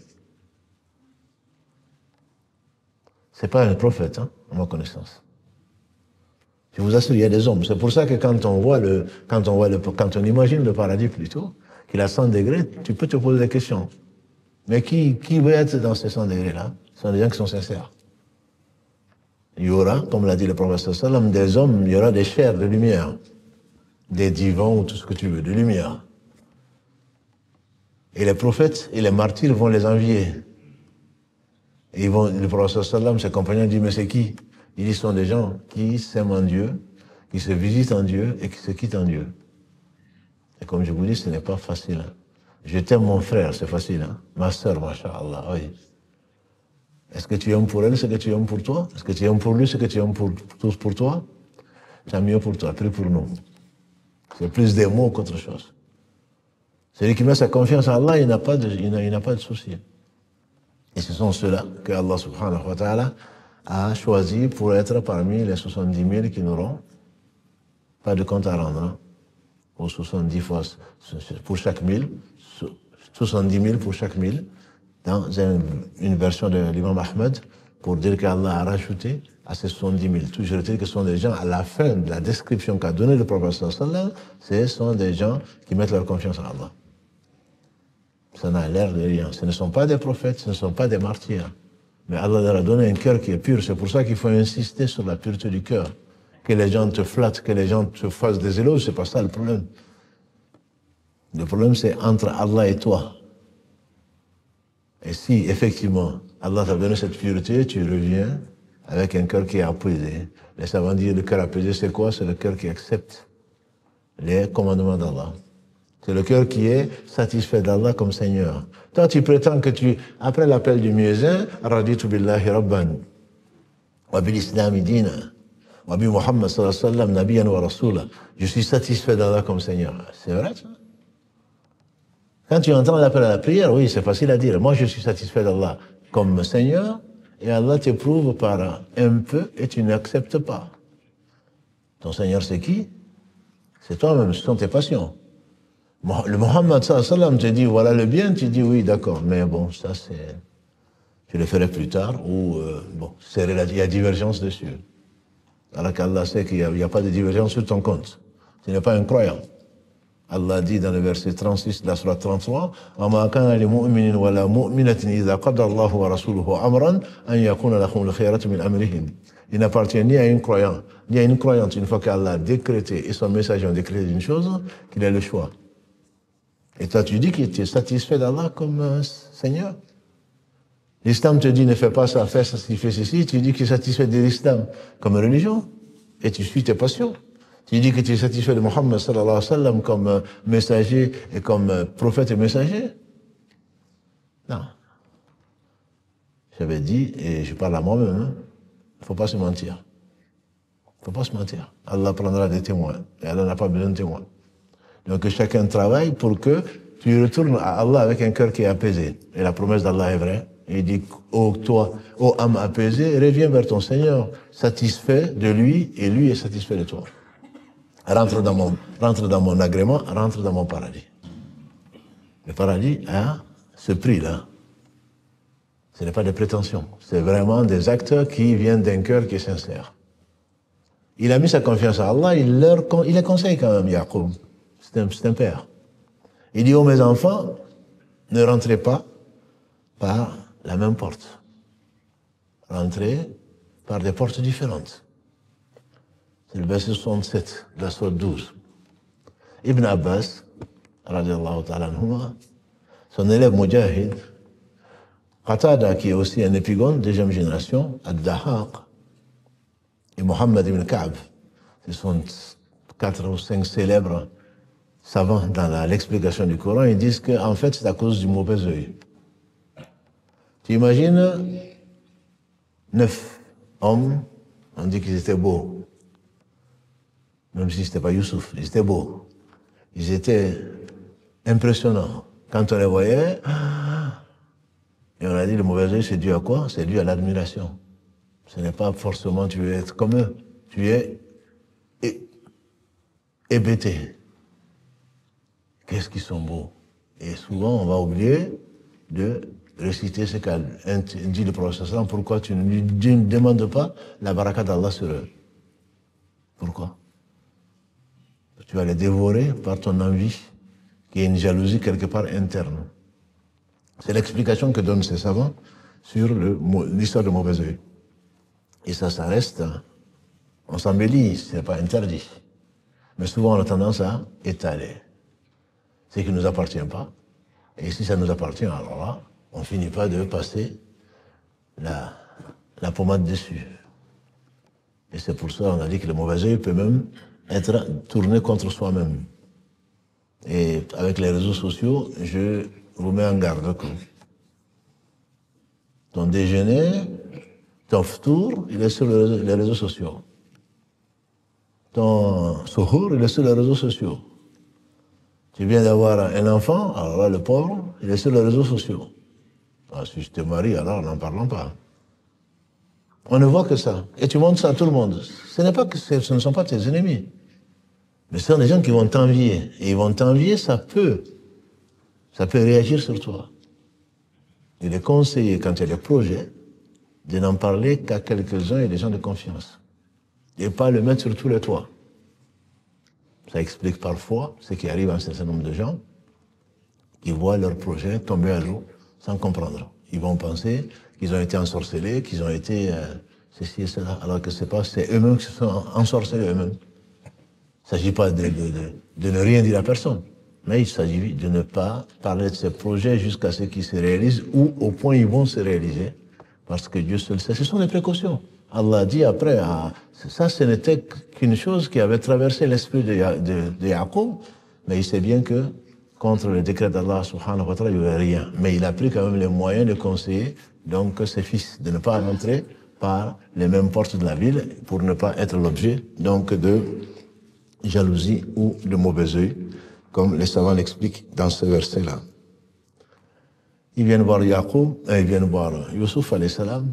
Ce n'est pas un prophète, hein, à ma connaissance. Je vous assure, il y a des hommes. C'est pour ça que quand on imagine le paradis plutôt, qu'il a 100 degrés, tu peux te poser des questions. Mais qui veut être dans ces 100 degrés-là? Ce sont des gens qui sont sincères. Il y aura, comme l'a dit le prophète sallam, des hommes, il y aura des chairs de lumière, des divans ou tout ce que tu veux, de lumière. Et les prophètes et les martyrs vont les envier. Et le prophète sallam, ses compagnons disent, mais c'est qui? Il dit, ce sont des gens qui s'aiment en Dieu, qui se visitent en Dieu et qui se quittent en Dieu. Et comme je vous dis, ce n'est pas facile. Je t'aime mon frère, c'est facile. Hein? Ma sœur, masha'Allah, oui. Est-ce que tu aimes pour elle ce que tu aimes pour toi? Est-ce que tu aimes pour lui ce que tu aimes pour toi? C'est mieux pour toi, plus pour nous. C'est plus des mots qu'autre chose. Celui qui met sa confiance en Allah, il n'a pas de souci. Et ce sont ceux-là que Allah subhanahu wa ta'ala a choisi pour être parmi les 70 000 qui n'auront pas de compte à rendre. Hein? Ou 70 fois pour chaque 1000, 70 000 pour chaque 1000, dans une version de l'imam Ahmed, pour dire qu'Allah a rajouté à ces 70 000. Toujours est-il que ce sont des gens, à la fin de la description qu'a donnée le prophète sallallahu, ce sont des gens qui mettent leur confiance en Allah. Ça n'a l'air de rien. Ce ne sont pas des prophètes, ce ne sont pas des martyrs. Mais Allah leur a donné un cœur qui est pur. C'est pour ça qu'il faut insister sur la pureté du cœur. Que les gens te flattent, que les gens te fassent des éloges, c'est pas ça le problème. Le problème, c'est entre Allah et toi. Et si, effectivement, Allah t'a donné cette pureté, tu reviens avec un cœur qui est apaisé. Les savants disent le cœur apaisé, c'est quoi? C'est le cœur qui accepte les commandements d'Allah. C'est le cœur qui est satisfait d'Allah comme Seigneur. Toi, tu prétends que après l'appel du muezzin, raditu billahi rabban, wa bil islami dina, Wabi Muhammad sallallahu alayhi wa sallam, Nabiyan wa Rasula. Je suis satisfait d'Allah comme Seigneur. C'est vrai, ça? Quand tu entends l'appel à la prière, oui, c'est facile à dire. Moi, je suis satisfait d'Allah comme Seigneur, et Allah t'éprouve par un peu et tu n'acceptes pas. Ton Seigneur, c'est qui? C'est toi-même, ce sont tes passions. Le Muhammad sallallahu alayhi wa sallam te dit, voilà le bien, tu dis oui, d'accord, mais bon, ça c'est... Je le ferai plus tard, ou bon, il y a divergence dessus. Alors qu'Allah sait qu'il n'y a pas de divergence sur ton compte. Tu n'es pas un croyant. Allah dit dans le verset 36 de la sourate 33, وَمَا كَانَ لِمُؤْمِنٍ وَلَا مُؤْمِنَةٍ إِذَا قَضَى اللَّهُ وَرَسُولُهُ أَمْرًا أَنْ يَكُونَ لَهُمُ الْخِيَرَةُ مِنْ أَمْرِهِمْ. Il n'appartient ni à un croyant, ni à une croyante, une fois qu'Allah a décrété et son message ont décrété une chose, qu'il ait le choix. Et toi, tu dis que tu es satisfait d'Allah comme Seigneur. L'islam te dit ne fais pas ça, fais ça, fais ceci. Tu dis que tu es satisfait de l'islam comme religion et tu suis tes passions. Tu dis que tu es satisfait de Muhammad sallallahu alayhi wa sallam comme messager et comme prophète et messager. Non. J'avais dit, et je parle à moi-même, il ne faut pas se mentir. Il ne faut pas se mentir. Allah prendra des témoins et Allah n'a pas besoin de témoins. Donc que chacun travaille pour que tu retournes à Allah avec un cœur qui est apaisé. Et la promesse d'Allah est vraie. Il dit, ô toi, ô âme apaisée, reviens vers ton Seigneur, satisfait de lui, et lui est satisfait de toi. Rentre dans mon agrément, rentre dans mon paradis. Le paradis a ce prix-là. Ce n'est pas des prétentions. C'est vraiment des actes qui viennent d'un cœur qui est sincère. Il a mis sa confiance à Allah, il les conseille quand même, Yaqub. C'est un père. Il dit, oh mes enfants, ne rentrez pas par la même porte. Rentrez par des portes différentes. C'est le verset 67 de la sourate 12. Ibn Abbas, radiallahu ta'ala anhuma, son élève Mujahid, Qatada, qui est aussi un épigone, deuxième génération, Ad-Dahaq, et Mohammed ibn Ka'b, ce sont 4 ou 5 célèbres savants dans l'explication du Coran, ils disent qu'en fait c'est à cause du mauvais œil. Tu imagines 9 hommes, on dit qu'ils étaient beaux, même si ce n'était pas Youssouf, ils étaient beaux, ils étaient impressionnants. Quand on les voyait, et on a dit le mauvais œil c'est dû à quoi? C'est dû à l'admiration. Ce n'est pas forcément tu veux être comme eux, tu es hébété. Qu'est-ce qu'ils sont beaux. Et souvent on va oublier de réciter ce qu'a dit le prophète. Pourquoi tu ne demandes pas la baraka d'Allah sur eux? Pourquoi? Tu vas les dévorer par ton envie, qui est une jalousie quelque part interne. C'est l'explication que donnent ces savants sur l'histoire de mauvais œil. Et ça reste, on s'embellit, ce n'est pas interdit. Mais souvent on a tendance à étaler ce qui ne nous appartient pas. Et si ça nous appartient, alors là, on finit pas de passer la pommade dessus. Et c'est pour ça qu'on a dit que le mauvais œil peut même être tourné contre soi-même. Et avec les réseaux sociaux, je vous mets en garde. Ton déjeuner, ton ftour, il est sur les réseaux sociaux. Ton souhour, il est sur les réseaux sociaux. Tu viens d'avoir un enfant, alors là, le pauvre, il est sur les réseaux sociaux. Ah, si je te marie, alors n'en parlons pas. On ne voit que ça. Et tu montres ça à tout le monde. Ce ne sont pas tes ennemis. Mais ce sont des gens qui vont t'envier. Et ils vont t'envier, ça peut réagir sur toi. Il est conseillé, quand il y a des projets, de n'en parler qu'à quelques-uns et des gens de confiance. Et pas le mettre sur tous les toits. Ça explique parfois ce qui arrive à un certain nombre de gens qui voient leur projet tomber à l'eau sans comprendre. Ils vont penser qu'ils ont été ensorcelés, qu'ils ont été ceci et cela, alors que c'est eux-mêmes qui se sont ensorcelés eux-mêmes. Il ne s'agit pas de ne rien dire à personne, mais il s'agit de ne pas parler de ces projets jusqu'à ce qu'ils se réalisent ou au point où ils vont se réaliser, parce que Dieu seul sait. Ce sont des précautions. Allah dit après, ça ce n'était qu'une chose qui avait traversé l'esprit de Yaqub, mais il sait bien que contre le décret d'Allah subhanahu wa ta'ala, il n'y aurait rien. Mais il a pris quand même les moyens de conseiller donc ses fils, de ne pas rentrer par les mêmes portes de la ville pour ne pas être l'objet donc de jalousie ou de mauvais œil, comme les savants l'expliquent dans ce verset-là. Ils viennent voir Yaqub, ils viennent voir Youssouf alayhi salam,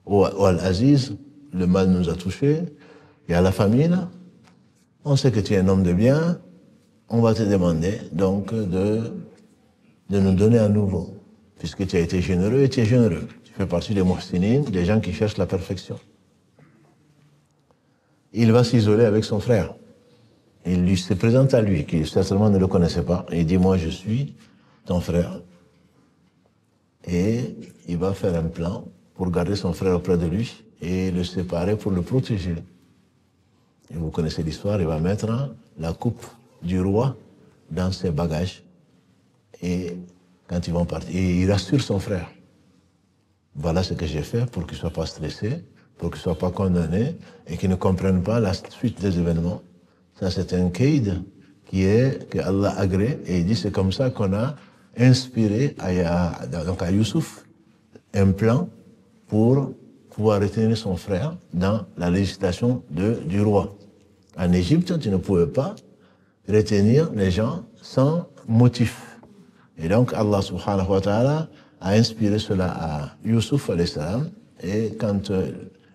ou Al-Aziz, le mal nous a touchés, il y a la famine, on sait que tu es un homme de bien, on va te demander donc de nous donner à nouveau, puisque tu as été généreux et tu es généreux. Tu fais partie des muhsinin, des gens qui cherchent la perfection. Il va s'isoler avec son frère. Il lui se présente à lui, qui certainement ne le connaissait pas. Il dit, moi je suis ton frère. Et il va faire un plan pour garder son frère auprès de lui et le séparer pour le protéger. Et vous connaissez l'histoire, il va mettre la coupe du roi dans ses bagages. Et quand ils vont partir, il rassure son frère. Voilà ce que j'ai fait pour qu'il ne soit pas stressé, pour qu'il ne soit pas condamné et qu'il ne comprenne pas la suite des événements. Ça, c'est un caïd que Allah agrée et il dit c'est comme ça qu'on a inspiré à Youssouf un plan pour pouvoir retenir son frère dans la législation du roi. En Égypte, tu ne pouvais pas retenir les gens sans motif. Et donc Allah subhanahu wa ta'ala a inspiré cela à Youssouf alayhi salam et quand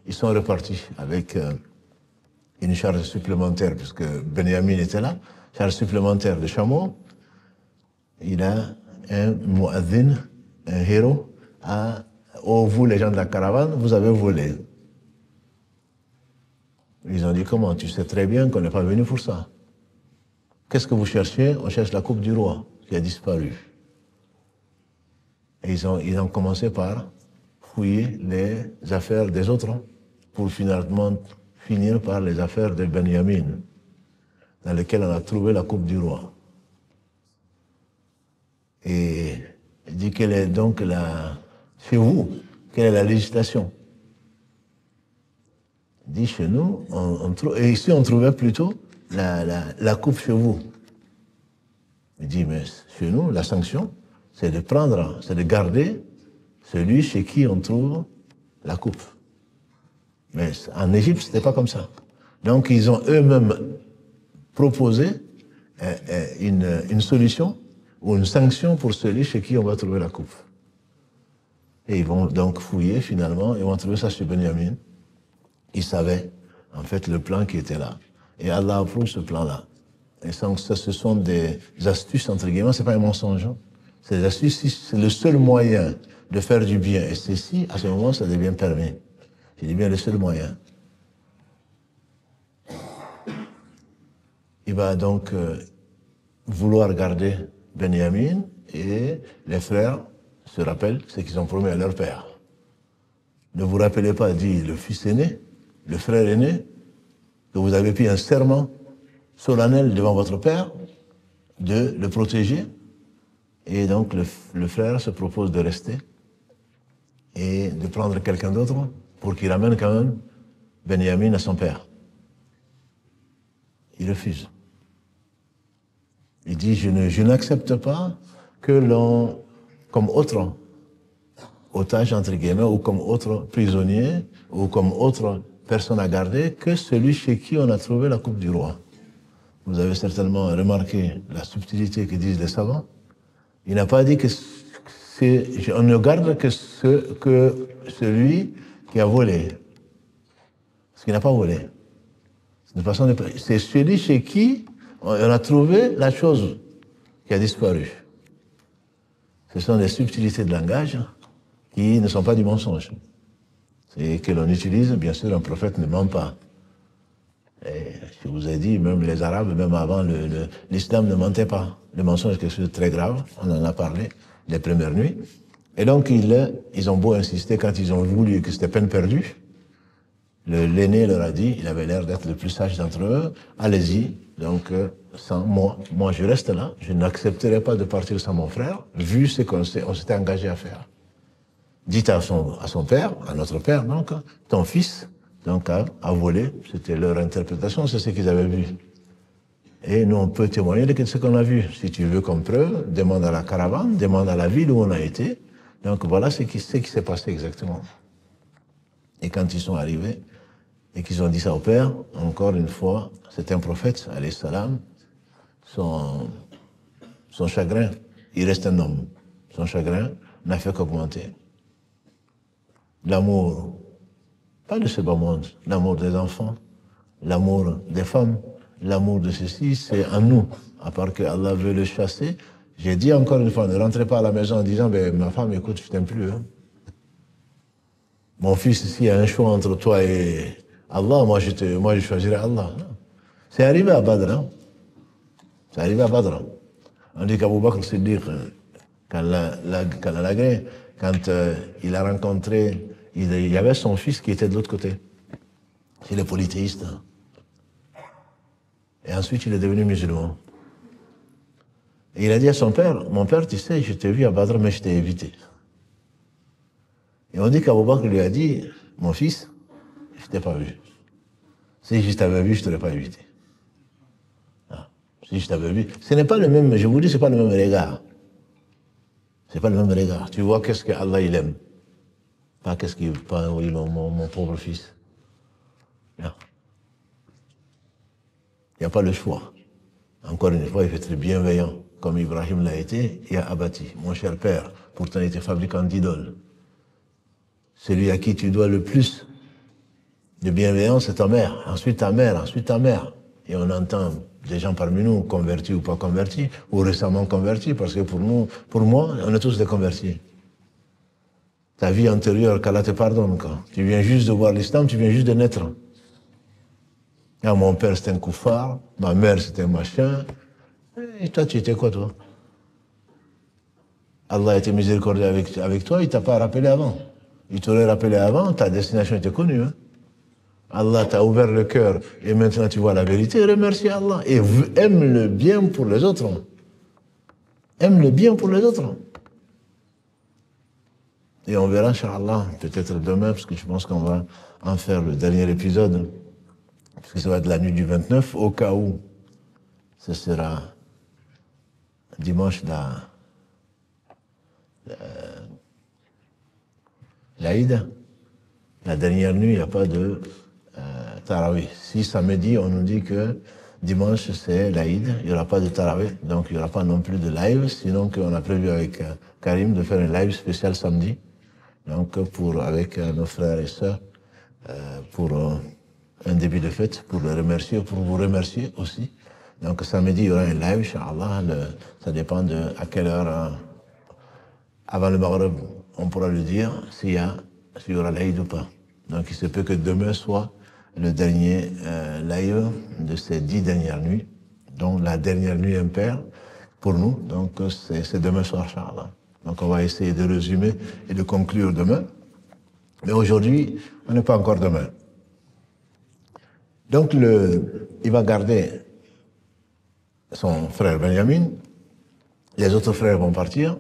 ils sont repartis avec une charge supplémentaire, puisque Benyamin était là, charge supplémentaire de chameau, il a un muaddin, un héros, oh vous les gens de la caravane, vous avez volé. Ils ont dit comment? Tu sais très bien qu'on n'est pas venu pour ça. Qu'est-ce que vous cherchez? On cherche la coupe du roi qui a disparu. Et ils ont commencé par fouiller les affaires des autres pour finalement finir par les affaires de Benyamin, dans lesquelles on a trouvé la coupe du roi. Et il dit quelle est donc chez vous, quelle est la législation? Il dit chez nous, et ici on trouvait plutôt la coupe chez vous. Il dit mais chez nous, la sanction, c'est de garder celui chez qui on trouve la coupe. Mais en Égypte, c'était pas comme ça. Donc ils ont eux-mêmes proposé une solution ou une sanction pour celui chez qui on va trouver la coupe. Et ils vont donc fouiller finalement, ils vont trouver ça chez Benyamin. Ils savaient en fait le plan qui était là. Et Allah approuve ce plan-là. Et ça, ce sont des astuces entre guillemets, c'est pas un mensonge. C'est des astuces, c'est le seul moyen de faire du bien. Et ceci, à ce moment, ça devient permis. Je dis bien le seul moyen. Il va donc vouloir garder Benyamin et les frères se rappellent ce qu'ils ont promis à leur père. Ne vous rappelez pas, dit le fils aîné, le frère aîné, que vous avez pris un serment solennel devant votre père de le protéger. Et donc le frère se propose de rester et de prendre quelqu'un d'autre pour qu'il ramène quand même Benyamin à son père. Il refuse. Il dit, je n'accepte pas que l'on, comme autre otage, entre guillemets, ou comme autre prisonnier, ou comme autre personne à garder, que celui chez qui on a trouvé la coupe du roi. Vous avez certainement remarqué la subtilité que disent les savants. Il n'a pas dit que on ne garde que celui qui a volé. Parce qu'il n'a pas volé. C'est celui chez qui on a trouvé la chose qui a disparu. Ce sont des subtilités de langage qui ne sont pas du mensonge. C'est que l'on utilise, bien sûr, un prophète ne ment pas. Et je vous ai dit, même les Arabes, même avant, l'islam ne mentait pas. Le mensonge est quelque chose de très grave, on en a parlé les premières nuits. Et donc, ils ont beau insister, quand ils ont voulu que c'était peine perdue, l'aîné leur a dit, il avait l'air d'être le plus sage d'entre eux, allez-y, donc sans moi je reste là, je n'accepterai pas de partir sans mon frère, vu ce qu'on s'était engagé à faire. Dites à son père, à notre père, donc, ton fils, donc, a volé, c'était leur interprétation, c'est ce qu'ils avaient vu. Et nous, on peut témoigner de ce qu'on a vu. Si tu veux comme preuve, demande à la caravane, demande à la ville où on a été. Donc voilà ce qui s'est passé exactement. Et quand ils sont arrivés, et qu'ils ont dit ça au père, encore une fois, c'est un prophète, alayhi salam, son chagrin, il reste un homme. Son chagrin n'a fait qu'augmenter. L'amour, pas de ce bas monde, l'amour des enfants, l'amour des femmes, l'amour de ceci, c'est en nous. À part que Allah veut le chasser, j'ai dit encore une fois, ne rentrez pas à la maison en disant, ben, ma femme, écoute, je t'aime plus. Hein. Mon fils, s'il y a un choix entre toi et Allah, moi je choisirais Allah. C'est arrivé à Badr. Hein. C'est arrivé à Badr. On dit qu'Abou Bakr Siddiq, quand il a rencontré, il y avait son fils qui était de l'autre côté. C'est les polythéistes. Et ensuite, il est devenu musulman. Et il a dit à son père, mon père, tu sais, je t'ai vu à Badr, mais je t'ai évité. Et on dit qu'Abou Bakr lui a dit, mon fils, je t'ai pas vu. Si je t'avais vu, je ne t'aurais pas évité. Ah, si je t'avais vu. Ce n'est pas le même, je vous dis, ce n'est pas le même regard. Ce n'est pas le même regard. Tu vois qu'est-ce qu'Allah il aime. Pas qu'est-ce qu'il pas oui, mon pauvre fils. Non. Il n'y a pas le choix. Encore une fois, il fait très bienveillant, comme Ibrahim l'a été, et a abattu. Mon cher père, pourtant il était fabricant d'idoles. Celui à qui tu dois le plus de bienveillance, c'est ta mère. Ensuite ta mère, ensuite ta mère. Et on entend des gens parmi nous, convertis ou pas convertis, ou récemment convertis, parce que pour moi, on est tous des convertis. Ta vie antérieure, qu'Allah te pardonne, quoi. Tu viens juste de voir l'islam, tu viens juste de naître. Ah, mon père, c'était un koufar, ma mère, c'était un machin. Et toi, tu étais quoi, toi? Allah a été miséricordieux avec toi, il ne t'a pas rappelé avant. Il t'aurait rappelé avant, ta destination était connue. Hein? Allah t'a ouvert le cœur et maintenant tu vois la vérité, remercie Allah. Et aime le bien pour les autres. Aime le bien pour les autres. Et on verra, Inch'Allah, peut-être demain, parce que je pense qu'on va en faire le dernier épisode, parce que ça va être la nuit du 29, au cas où ce sera dimanche l'Aïd. La dernière nuit, il n'y a pas de Tarawih. Si samedi, on nous dit que dimanche, c'est l'Aïd, il n'y aura pas de Tarawih, donc il n'y aura pas non plus de live, sinon qu'on a prévu avec Karim de faire un live spécial samedi, donc avec nos frères et sœurs, pour un début de fête, pour les remercier, pour vous remercier aussi. Donc samedi, il y aura un live, Inch'Allah, ça dépend de à quelle heure, avant le Maghreb, on pourra le dire, s'il y aura l'Aïd ou pas. Donc il se peut que demain soit le dernier live de ces 10 dernières nuits, dont la dernière nuit impaire pour nous. Donc c'est demain soir, Inch'Allah. Donc on va essayer de résumer et de conclure demain. Mais aujourd'hui, on n'est pas encore demain. Donc il va garder son frère Benjamin, les autres frères vont partir,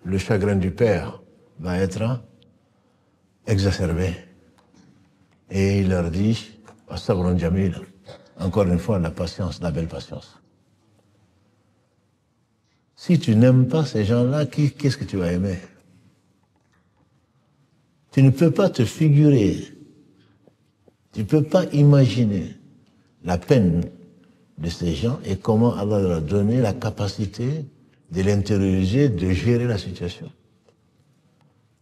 le chagrin du père va être exacerbé. Et il leur dit, As-sabron jamil, encore une fois, la patience, la belle patience. Si tu n'aimes pas ces gens-là, qu'est-ce que tu vas aimer? Tu ne peux pas te figurer, tu ne peux pas imaginer la peine de ces gens et comment Allah leur a donné la capacité de l'intérioriser, de gérer la situation.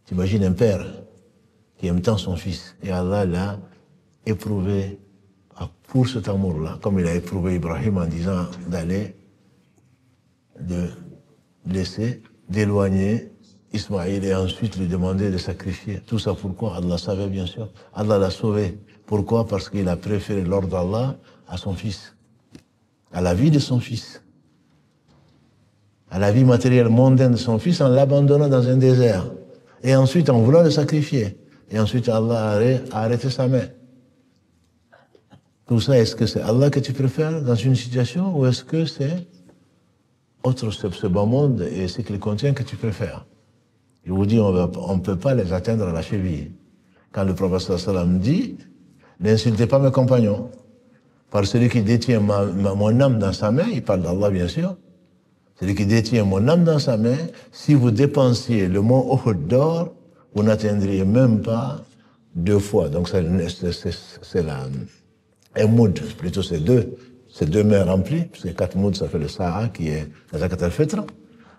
Tu imagines un père qui aime tant son fils et Allah l'a éprouvé pour cet amour-là, comme il a éprouvé Ibrahim en disant d'aller, de laisser, d'éloigner Ismaïl et ensuite lui demander de sacrifier. Tout ça pourquoi? Allah savait bien sûr. Allah l'a sauvé. Pourquoi? Parce qu'il a préféré l'ordre d'Allah à son fils, à la vie de son fils, à la vie matérielle mondaine de son fils en l'abandonnant dans un désert. Et ensuite en voulant le sacrifier. Et ensuite Allah a arrêté sa main. Tout ça, est-ce que c'est Allah que tu préfères dans une situation ou est-ce que c'est ce bas monde et ce qu'il contient que tu préfères? Je vous dis, on ne peut pas les atteindre à la cheville. Quand le prophète sallam dit, n'insultez pas mes compagnons. Par celui qui détient mon âme dans sa main, il parle d'Allah bien sûr, celui qui détient mon âme dans sa main, si vous dépensiez le mont Uhud d'or, vous n'atteindriez même pas 2 fois. Donc c'est la... Un moud, plutôt c'est deux mains remplies, parce que 4 moods, ça fait le Sa'a qui est la Zakat al-Fitr.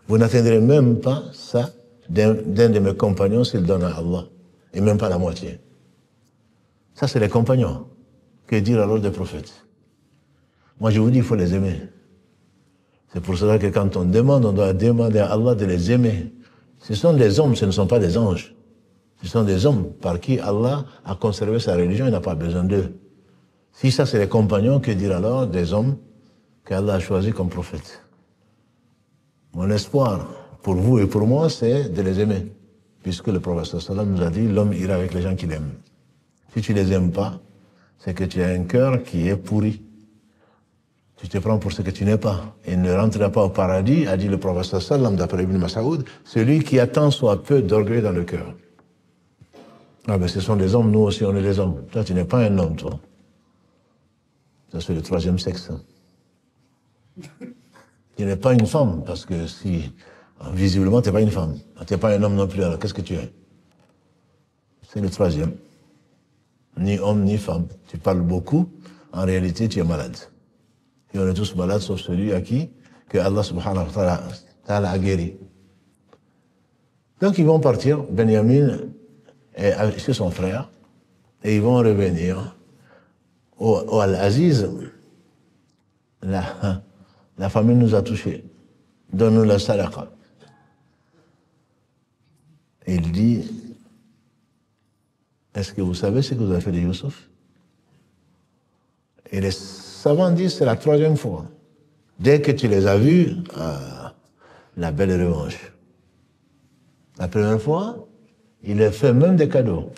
Vous n'atteindrez même pas ça d'un de mes compagnons s'il donne à Allah, et même pas la moitié. Ça, c'est les compagnons. Que dire alors des prophètes? Moi, je vous dis, il faut les aimer. C'est pour cela que quand on demande, on doit demander à Allah de les aimer. Ce sont des hommes, ce ne sont pas des anges. Ce sont des hommes par qui Allah a conservé sa religion, il n'a pas besoin d'eux. Si ça, c'est les compagnons, que dire alors des hommes qu'Allah a choisis comme prophètes? Mon espoir pour vous et pour moi, c'est de les aimer. Puisque le prophète sallam nous a dit, l'homme ira avec les gens qu'il aime. Si tu les aimes pas, c'est que tu as un cœur qui est pourri. Tu te prends pour ce que tu n'es pas. Et ne rentrera pas au paradis, a dit le prophète sallam, d'après Ibn Mas'ud, celui qui a tant soit peu d'orgueil dans le cœur. Ah ben ce sont des hommes, nous aussi on est des hommes. Toi tu n'es pas un homme, toi. Ça c'est le 3e sexe. Tu n'es pas une femme, parce que si, visiblement tu n'es pas une femme. Tu n'es pas un homme non plus, alors qu'est-ce que tu es? C'est le 3e. Ni homme, ni femme. Tu parles beaucoup, en réalité tu es malade. Et on est tous malades, sauf celui à qui que Allah subhanahu wa ta'ala a guéri. Donc ils vont partir, Benjamin et chez son frère, et ils vont revenir au Al-Aziz. La famille nous a touchés. Donne-nous la sadaqa. Il dit, est-ce que vous savez ce que vous avez fait de Youssouf? Et les savants disent, c'est la 3e fois. Dès que tu les as vus, la belle revanche. La première fois, il leur fait même des cadeaux.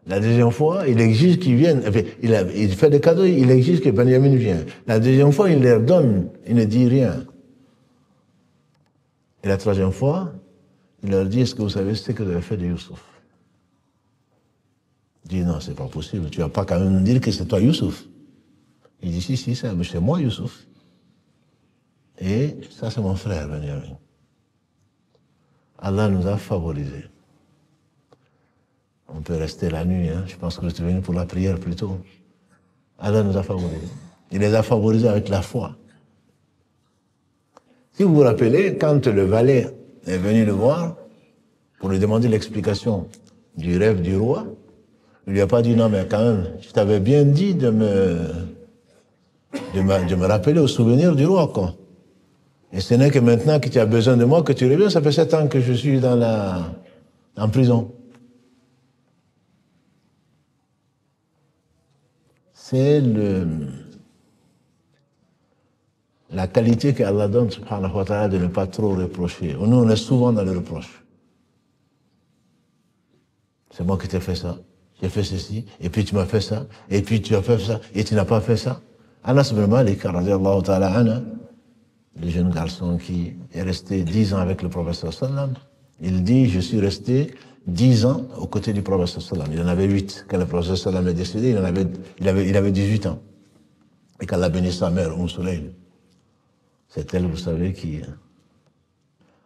La 2e fois, il exige qu'ils viennent. Enfin, il fait des cadeaux, il exige que Benjamin vienne. La 2e fois, il leur donne, il ne dit rien. Et la 3e fois, il leur dit, est-ce que vous savez ce que vous avez fait de Youssouf? Il dit, non, c'est pas possible. Tu vas pas quand même dire que c'est toi Youssouf. Il dit, si, c'est moi Youssouf. Et ça, c'est mon frère, Benjamin. Allah nous a favorisés. On peut rester la nuit, hein. Je pense que je suis venu pour la prière plutôt. Allah nous a favorisés. Il les a favorisés avec la foi. Si vous vous rappelez, quand le valet est venu le voir pour lui demander l'explication du rêve du roi, il lui a pas dit non, mais quand même, je t'avais bien dit de me rappeler au souvenir du roi, quoi. Et ce n'est que maintenant que tu as besoin de moi que tu reviens. Ça fait 7 ans que je suis en prison. C'est la qualité qu'Allah donne, subhanahu wa ta'ala, de ne pas trop reprocher. Nous, on est souvent dans le reproche. C'est moi qui t'ai fait ça. J'ai fait ceci, et puis tu m'as fait ça, et puis tu as fait ça, et tu n'as pas fait ça. Anas ibn Malik, radiyallahu ta'ala anhu, le jeune garçon qui est resté 10 ans avec le prophète sallam, il dit, je suis resté 10 ans aux côtés du prophète sallam. Il en avait 8. Quand le prophète sallam est décédé, il avait 18 ans. Et qu'Allah bénisse sa mère, Soleil. C'est elle, vous savez, qui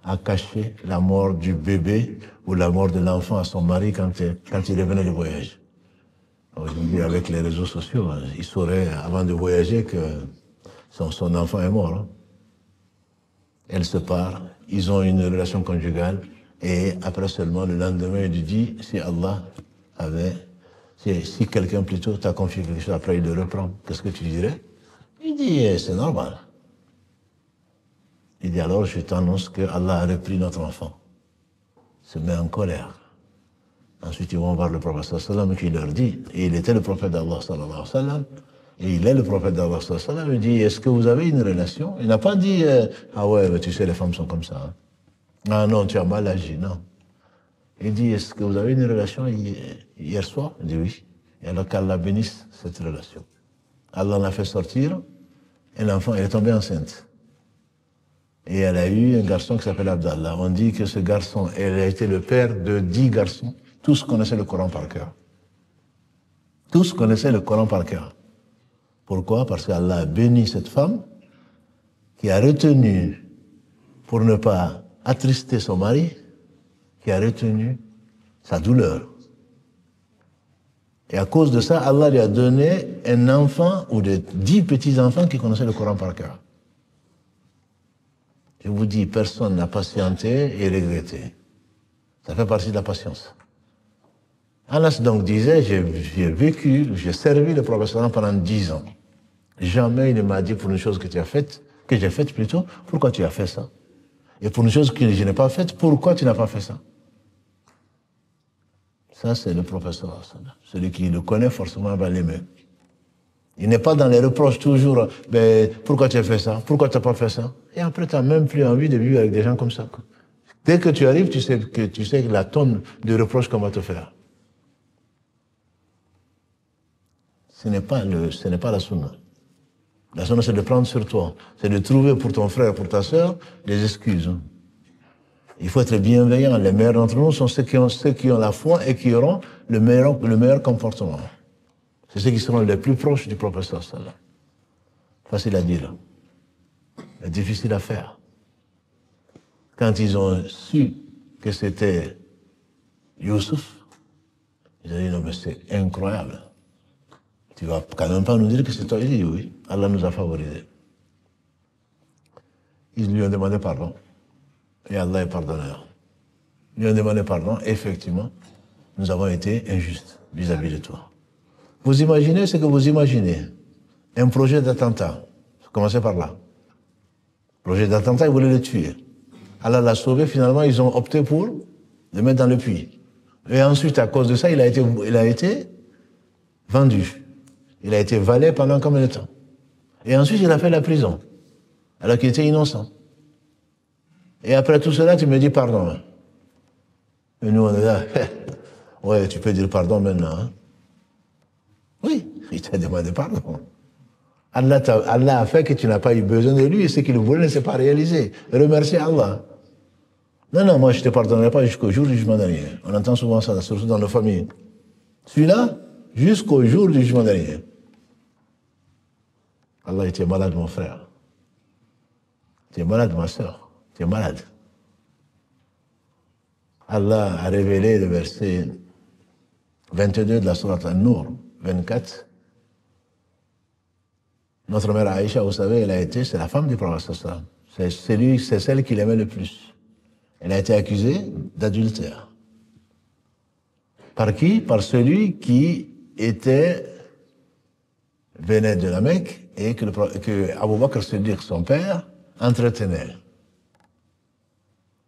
a caché la mort du bébé ou la mort de l'enfant à son mari quand il revenait de voyage. Aujourd'hui, avec les réseaux sociaux, il saurait, avant de voyager, que son enfant est mort. Hein. Elle se part, ils ont une relation conjugale, et après seulement, le lendemain, il dit, si Allah avait, si quelqu'un plutôt t'a confié quelque chose, après il le reprend, qu'est-ce que tu dirais? Il dit, c'est normal. Il dit, alors je t'annonce que Allah a repris notre enfant. Se met en colère. Ensuite, ils vont voir le prophète sallam qui leur dit, et il était le prophète d'Allah sallallahu alayhi wa sallam, et il est le prophète d'Allah sallallahu alayhi wa sallam, il dit, est-ce que vous avez une relation? Il n'a pas dit, ah ouais, mais tu sais, les femmes sont comme ça. Hein. Ah non, tu as mal agi, non. Il dit, est-ce que vous avez une relation hier soir? Il dit oui. Et alors qu'Allah bénisse cette relation. Allah l'a fait sortir, et l'enfant, elle est tombée enceinte. Et elle a eu un garçon qui s'appelle Abdallah. On dit que ce garçon, elle a été le père de 10 garçons. Tous connaissaient le Coran par cœur. Tous connaissaient le Coran par cœur. Pourquoi? Parce qu'Allah a béni cette femme qui a retenu, pour ne pas attrister son mari, qui a retenu sa douleur. Et à cause de ça, Allah lui a donné un enfant ou de 10 petits-enfants qui connaissaient le Coran par cœur. Je vous dis, personne n'a patienté et regretté. Ça fait partie de la patience. Anas donc disait, j'ai servi le prophète pendant 10 ans. Jamais il ne m'a dit pour une chose que tu as faite, que j'ai faite plutôt, pourquoi tu as fait ça? Et pour une chose que je n'ai pas faite, pourquoi tu n'as pas fait ça? Ça, c'est le professeur. Celui qui le connaît, forcément, va l'aimer. Il n'est pas dans les reproches toujours, ben, pourquoi tu as fait ça? Pourquoi tu n'as pas fait ça? Et après, tu n'as même plus envie de vivre avec des gens comme ça. Dès que tu arrives, tu sais la tonne de reproches qu'on va te faire. Ce n'est pas la sunna. La sunna, c'est de prendre sur toi. C'est de trouver pour ton frère, pour ta sœur, des excuses. Il faut être bienveillant. Les meilleurs d'entre nous sont ceux qui ont la foi et qui auront le meilleur comportement. C'est ceux qui seront les plus proches du professeur. Facile à dire. Mais difficile à faire. Quand ils ont su que c'était Youssouf, ils ont dit non mais c'est incroyable. Tu vas quand même pas nous dire que c'est toi. Il dit oui, Allah nous a favorisés. Ils lui ont demandé pardon. Et Allah est pardonneur. Ils lui ont demandé pardon. Effectivement, nous avons été injustes vis-à-vis de toi. Vous imaginez ce que vous imaginez. Un projet d'attentat. Commencez par là. Projet d'attentat, ils voulaient le tuer. Allah l'a sauvé. Finalement, ils ont opté pour le mettre dans le puits. Et ensuite, à cause de ça, il a été vendu. Il a été valet pendant combien de temps? Et ensuite, il a fait la prison. Alors qu'il était innocent. Et après tout cela, tu me dis pardon. Et nous, on est là. Ouais, tu peux dire pardon maintenant. Hein? Oui, il t'a demandé pardon. Allah a fait que tu n'as pas eu besoin de lui et ce qu'il voulait ne s'est pas réalisé. Remercie Allah. Non, moi je ne te pardonnerai pas jusqu'au jour du jugement dernier. On entend souvent ça, surtout dans nos familles. Celui-là, jusqu'au jour du jugement dernier. Allah, tu es malade, mon frère. Tu es malade, ma soeur. Tu es malade. Allah a révélé le verset 22 de la sourate An-Nur, 24. Notre mère Aïcha, vous savez, c'est la femme du prophète. C'est celle qu'il aimait le plus. Elle a été accusée d'adultère. Par qui? Par celui qui venait de la Mecque et que Abu Bakr Siddiq, son père, entretenait.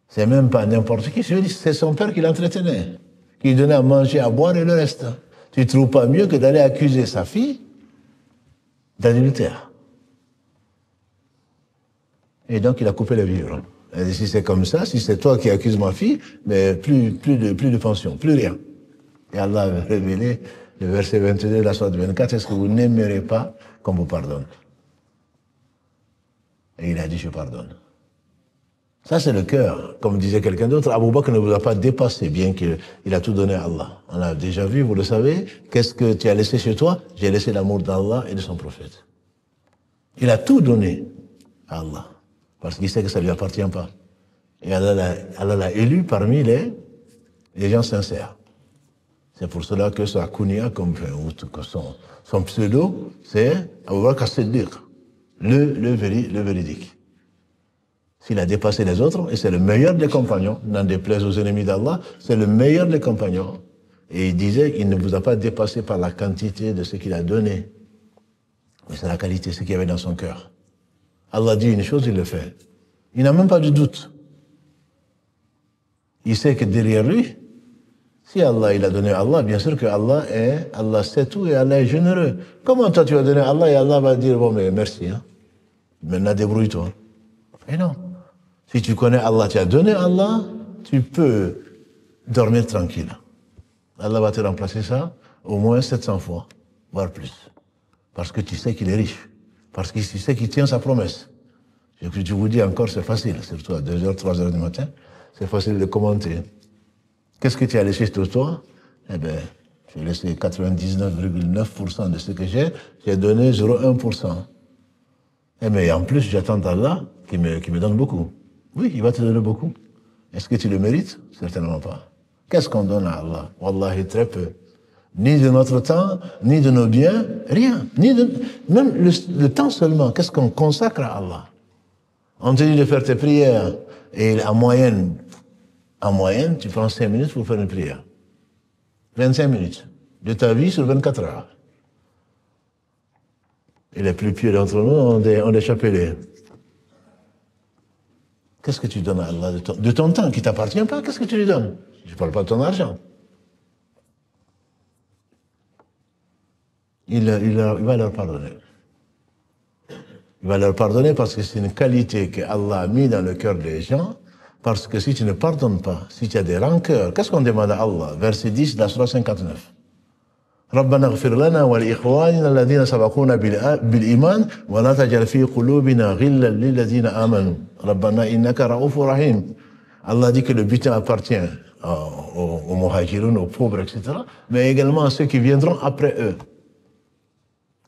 C'est même pas n'importe qui, c'est son père qui l'entretenait, qui lui donnait à manger, à boire et le reste. Tu ne trouves pas mieux que d'aller accuser sa fille d'adultère. Et donc il a coupé les vivres. Elle dit, si c'est comme ça, si c'est toi qui accuses ma fille, mais plus de pension, plus rien. Et Allah a révélé le verset 22 de la sourate 24, est-ce que vous n'aimerez pas qu'on vous pardonne? Et il a dit, je pardonne. Ça, c'est le cœur. Comme disait quelqu'un d'autre, Abu Bakr ne vous a pas dépassé, bien qu'il a tout donné à Allah. On l'a déjà vu, vous le savez. Qu'est-ce que tu as laissé chez toi? J'ai laissé l'amour d'Allah et de son prophète. Il a tout donné à Allah. Parce qu'il sait que ça ne lui appartient pas. Et Allah l'a élu parmi les gens sincères. C'est pour cela que sa kunya, son pseudo, c'est Abu Bakr Siddiq, le véridique. S'il a dépassé les autres, et c'est le meilleur des compagnons, n'en déplaise aux ennemis d'Allah, c'est le meilleur des compagnons. Et il disait qu'il ne vous a pas dépassé par la quantité de ce qu'il a donné, mais c'est la qualité, ce qu'il y avait dans son cœur. Allah dit une chose, il le fait. Il n'a même pas de doute. Il sait que derrière lui, si Allah il a donné à Allah, bien sûr que Allah sait tout et Allah est généreux. Comment toi tu vas donner à Allah et Allah va dire, bon mais merci, hein. Maintenant débrouille-toi. Et non. Si tu connais Allah, tu as donné à Allah, tu peux dormir tranquille. Allah va te remplacer ça au moins 700 fois, voire plus. Parce que tu sais qu'il est riche. Parce que tu sais qu'il tient sa promesse. Je vous dis encore, c'est facile, surtout à 2h, 3h du matin, c'est facile de commenter. Qu'est-ce que tu as laissé sur toi? Eh bien, j'ai laissé 99,9% de ce que j'ai donné 0,1%. Eh bien, en plus, j'attends d'Allah qui me donne beaucoup. Oui, il va te donner beaucoup. Est-ce que tu le mérites? Certainement pas. Qu'est-ce qu'on donne à Allah? Wallahi, très peu. Ni de notre temps, ni de nos biens, rien. Même le temps seulement, qu'est-ce qu'on consacre à Allah? On te dit de faire tes prières, et en moyenne, tu prends 5 minutes pour faire une prière. 25 minutes de ta vie sur 24 heures. Et les plus pieux d'entre nous ont des chapelets. Qu'est-ce que tu donnes à Allah de ton temps qui ne t'appartient pas? Qu'est-ce que tu lui donnes? Je ne parle pas de ton argent. Il va leur pardonner. Il va leur pardonner parce que c'est une qualité que Allah a mis dans le cœur des gens. Parce que si tu ne pardonnes pas, si tu as des rancœurs, qu'est-ce qu'on demande à Allah? Verset 10 de la Surah 59. ربنا اغفر لنا ولإخواننا الذين سبقونا بالإيمان ولا تجعل في قلوبنا غلا للذين آمنوا ربنا إنك رؤوف رحيم. Allah dit que le butin appartient aux muhajiroun, aux pauvres, etc., mais également à ceux qui viendront après eux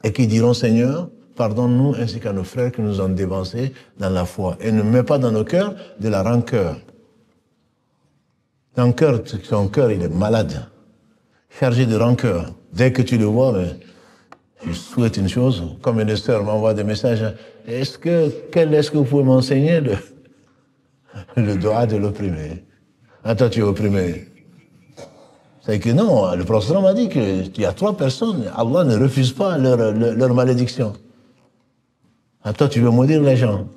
et qui diront Seigneur, pardonne-nous ainsi qu'à nos frères qui nous ont dévancés dans la foi et ne mets pas dans nos cœurs de la rancœur. Ton cœur, il est malade, chargé de rancœur. Dès que tu le vois, je souhaite une chose, comme une sœur m'envoie des messages, est-ce que vous pouvez m'enseigner le droit de l'opprimé? Toi, tu es opprimé. C'est que non, le prophète m'a dit qu'il y a 3 personnes, Allah ne refuse pas leur malédiction. Toi, tu veux maudire les gens.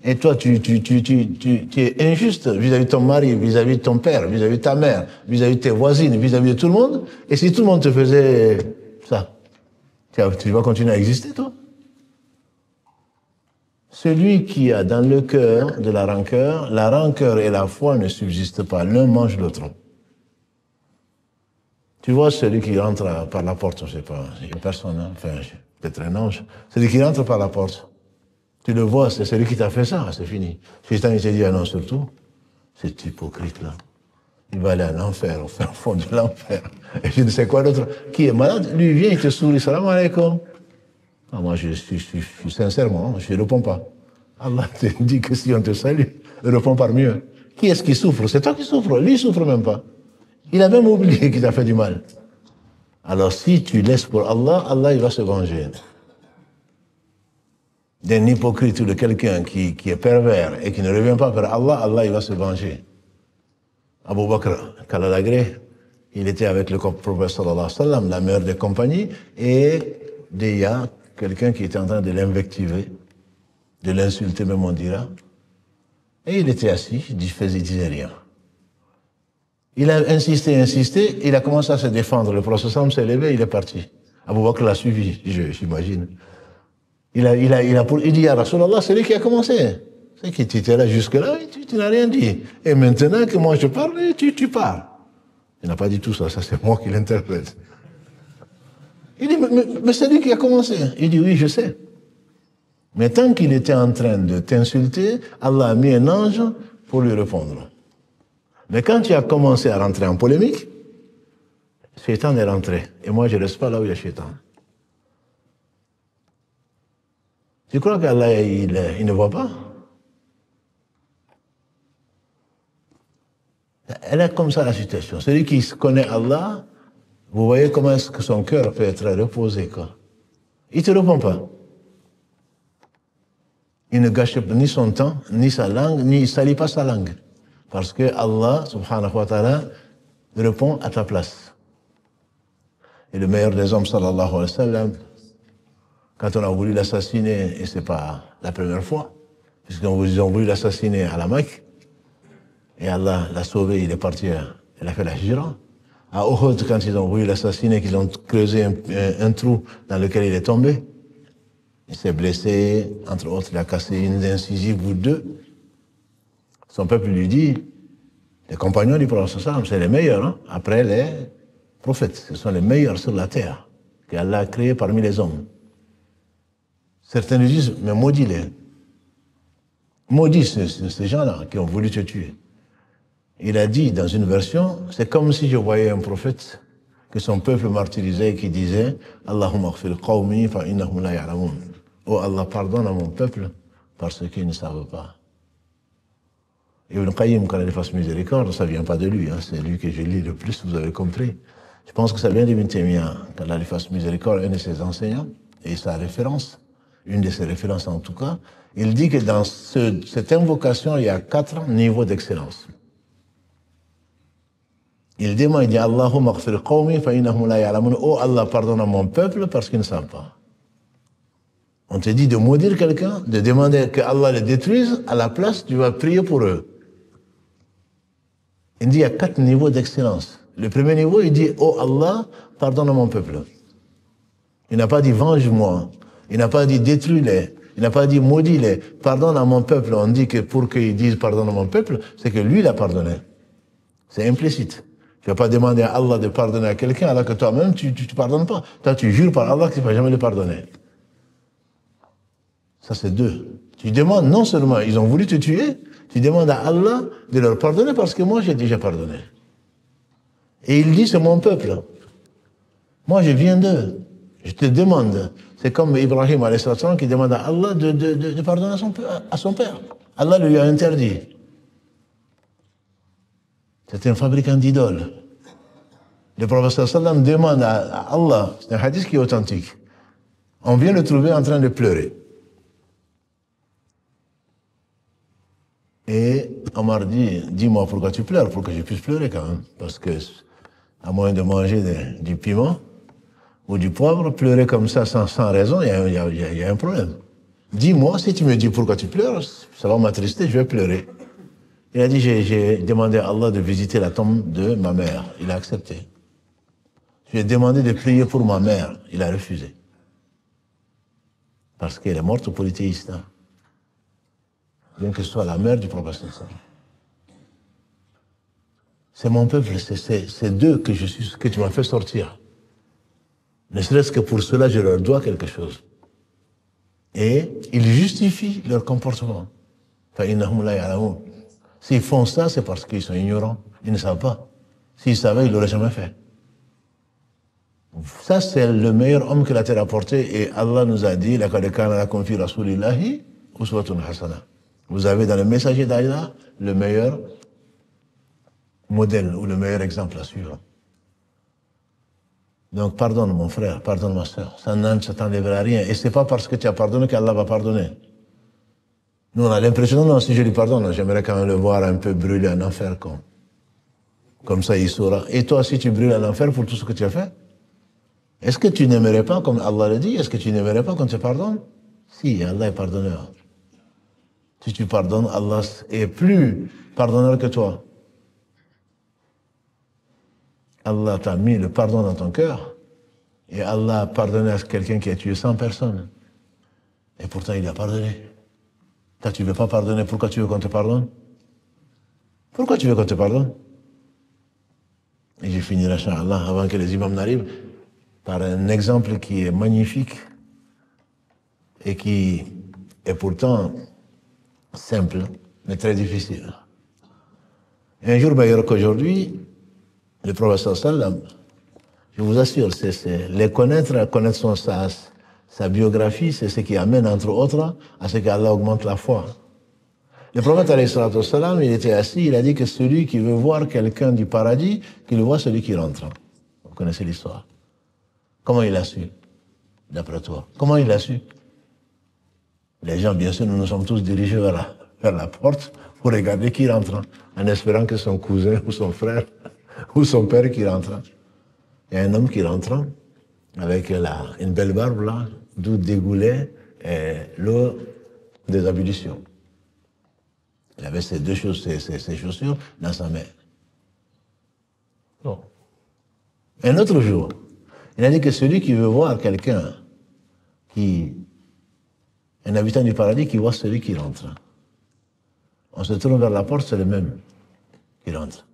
Et toi, tu es injuste vis-à-vis de ton mari, vis-à-vis de ton père, vis-à-vis de ta mère, vis-à-vis de tes voisines, vis-à-vis de tout le monde. Et si tout le monde te faisait ça, tu vas continuer à exister, toi? Celui qui a dans le cœur de la rancœur et la foi ne subsistent pas. L'un mange l'autre. Tu vois celui qui rentre par la porte, je ne sais pas, il y a personne, hein? Enfin, peut-être un ange. Celui qui rentre par la porte. Tu le vois, c'est celui qui t'a fait ça, c'est fini. Satan, il te dit, ah non, surtout, cet hypocrite-là, il va aller à l'enfer, au fond de l'enfer. Et je ne sais quoi d'autre. Qui est malade, lui, il vient, il te sourit, salam alaikum. Moi, je suis sincèrement, je ne réponds pas. Allah te dit que si on te salue, réponds par mieux. Qui est-ce qui souffre? C'est toi qui souffres, lui, il ne souffre même pas. Il a même oublié qu'il t'a fait du mal. Alors, si tu laisses pour Allah, Allah, il va se venger. D'un hypocrite ou de quelqu'un qui est pervers et qui ne revient pas vers Allah, Allah, il va se venger. Abu Bakr, Kalalagré, il était avec le prophète sallallahu alayhi wa sallam, la meilleure des compagnies, et il y a quelqu'un qui était en train de l'invectiver, de l'insulter, même on dira. Et il était assis, il disait rien. Il a insisté, il a commencé à se défendre. Le prophète sallam s'est levé, il est parti. Abu Bakr l'a suivi, j'imagine. Il dit, ya Rasulallah, c'est lui qui a commencé. C'est qui tu étais là jusque-là, tu n'as rien dit. Et maintenant que moi je parle, tu parles. Il n'a pas dit tout ça, ça c'est moi qui l'interprète. Il dit, mais c'est lui qui a commencé. Il dit, oui, je sais. Mais tant qu'il était en train de t'insulter, Allah a mis un ange pour lui répondre. Mais quand tu as commencé à rentrer en polémique, Shaitan est rentré. Et moi, je ne reste pas là où il y a Shaitan. Tu crois qu'Allah, il ne voit pas? Elle est comme ça la situation. Celui qui connaît Allah, vous voyez comment est-ce que son cœur peut être reposé, quoi. Il ne te répond pas. Il ne gâche ni son temps, ni sa langue, ni il ne salit pas sa langue. Parce que Allah, subhanahu wa ta'ala, répond à ta place. Et le meilleur des hommes, sallallahu alayhi wa sallam, quand on a voulu l'assassiner, et ce n'est pas la première fois, puisqu'ils ont voulu l'assassiner à la Mecque, et Allah l'a sauvé, il est parti, il a fait la hijra. À Uhud, quand ils ont voulu l'assassiner, qu'ils ont creusé un trou dans lequel il est tombé, il s'est blessé, entre autres, il a cassé une incisive ou deux. Son peuple lui dit, les compagnons du prophète, c'est les meilleurs, hein, après les prophètes, ce sont les meilleurs sur la terre, qu'Allah a créés parmi les hommes. Certains lui disent, mais maudis-les. Maudis ces gens-là qui ont voulu te tuer. Il a dit dans une version, c'est comme si je voyais un prophète que son peuple martyrisait et qui disait Allahumma aghfir qawmi fa innahum la ya'lamun. Oh Allah, pardonne à mon peuple parce qu'ils ne savent pas. Ibn Qayyim, quand il fasse miséricorde, ça ne vient pas de lui, hein, c'est lui que je lis le plus, vous avez compris. Je pense que ça vient d'Ibn Taymiyyah, qu'Allah lui fasse miséricorde, un de ses enseignants, et sa référence, une de ses références en tout cas, il dit que dans cette invocation, il y a 4 niveaux d'excellence. Il demande, il dit, Allahumma aghfir qawmi fa innahum la ya'lamun. Oh Allah, pardonne à mon peuple parce qu'ils ne savent pas. On te dit de maudire quelqu'un, de demander que Allah le détruise, à la place, tu vas prier pour eux. Il dit, il y a 4 niveaux d'excellence. Le premier niveau, il dit, oh Allah, pardonne à mon peuple. Il n'a pas dit, venge-moi. Il n'a pas dit, détruis-les. Il n'a pas dit, maudis-les. Pardonne à mon peuple. On dit que pour qu'il dise pardonne à mon peuple, c'est que lui l'a pardonné. C'est implicite. Tu ne vas pas demander à Allah de pardonner à quelqu'un alors que toi-même, tu ne pardonnes pas. Toi, tu jures par Allah que tu ne vas jamais le pardonner. Ça, c'est 2. Tu demandes, non seulement ils ont voulu te tuer, tu demandes à Allah de leur pardonner parce que moi, j'ai déjà pardonné. Et il dit, c'est mon peuple. Moi, je viens d'eux. Je te demande. C'est comme Ibrahim alayhi salam qui demande à Allah de pardonner à son père. Allah lui a interdit. C'est un fabricant d'idoles. Le prophète sallam demande à Allah, c'est un hadith qui est authentique. On vient le trouver en train de pleurer. Et Omar dit, dis-moi pourquoi tu pleures, pour que je puisse pleurer quand même. Parce que, à moins de manger du piment ou du poivre, pleurer comme ça sans raison, il y a un problème. Dis-moi, si tu me dis pourquoi tu pleures, ça va m'attrister, je vais pleurer. Il a dit, j'ai demandé à Allah de visiter la tombe de ma mère. Il a accepté. Je lui ai demandé de prier pour ma mère. Il a refusé. Parce qu'elle est morte au polythéiste. Hein. Bien que ce soit la mère du prophète. C'est mon peuple, c'est d'eux que tu m'as fait sortir. Ne serait-ce que pour cela, je leur dois quelque chose. Et ils justifient leur comportement. S'ils font ça, c'est parce qu'ils sont ignorants. Ils ne savent pas. S'ils savaient, ils ne l'auraient jamais fait. Ça, c'est le meilleur homme que la terre a porté. Et Allah nous a dit, vous avez dans le messager d'Allah le meilleur modèle ou le meilleur exemple à suivre. Donc, pardonne mon frère, pardonne ma soeur. Ça ne t'enlèvera rien. Et c'est pas parce que tu as pardonné qu'Allah va pardonner. Nous, on a l'impression, non, si je lui pardonne, j'aimerais quand même le voir un peu brûler en enfer, comme ça il saura. Et toi, si tu brûles en enfer pour tout ce que tu as fait, est-ce que tu n'aimerais pas, comme Allah le dit, est-ce que tu n'aimerais pas qu'on te pardonne? Si, Allah est pardonneur. Si tu pardonnes, Allah est plus pardonneur que toi. Allah t'a mis le pardon dans ton cœur et Allah a pardonné à quelqu'un qui a tué 100 personnes. Et pourtant, il a pardonné. Toi, tu ne veux pas pardonner, pourquoi tu veux qu'on te pardonne? Pourquoi tu veux qu'on te pardonne? Et je finirai, Inch'Allah, avant que les imams n'arrivent, par un exemple qui est magnifique et qui est pourtant simple, mais très difficile. Et un jour meilleur qu'aujourd'hui, le prophète sallam, je vous assure, les connaître sa biographie, c'est ce qui amène, entre autres, à ce qu'Allah augmente la foi. Le prophète, alayhi salatu wassalam, il était assis, il a dit que celui qui veut voir quelqu'un du paradis, qu'il voit celui qui rentre. Vous connaissez l'histoire. Comment il a su, d'après toi? Comment il a su? Les gens, bien sûr, nous nous sommes tous dirigés vers la porte pour regarder qui rentre, en espérant que son cousin ou son frère ou son père qui rentre. Il y a un homme qui rentre avec une belle barbe là, d'où dégoulait l'eau des ablutions. Il avait ces deux choses, ces chaussures dans sa main. Bon. Un autre jour, il a dit que celui qui veut voir quelqu'un, un habitant du paradis qui voit celui qui rentre. On se tourne vers la porte, c'est le même qui rentre.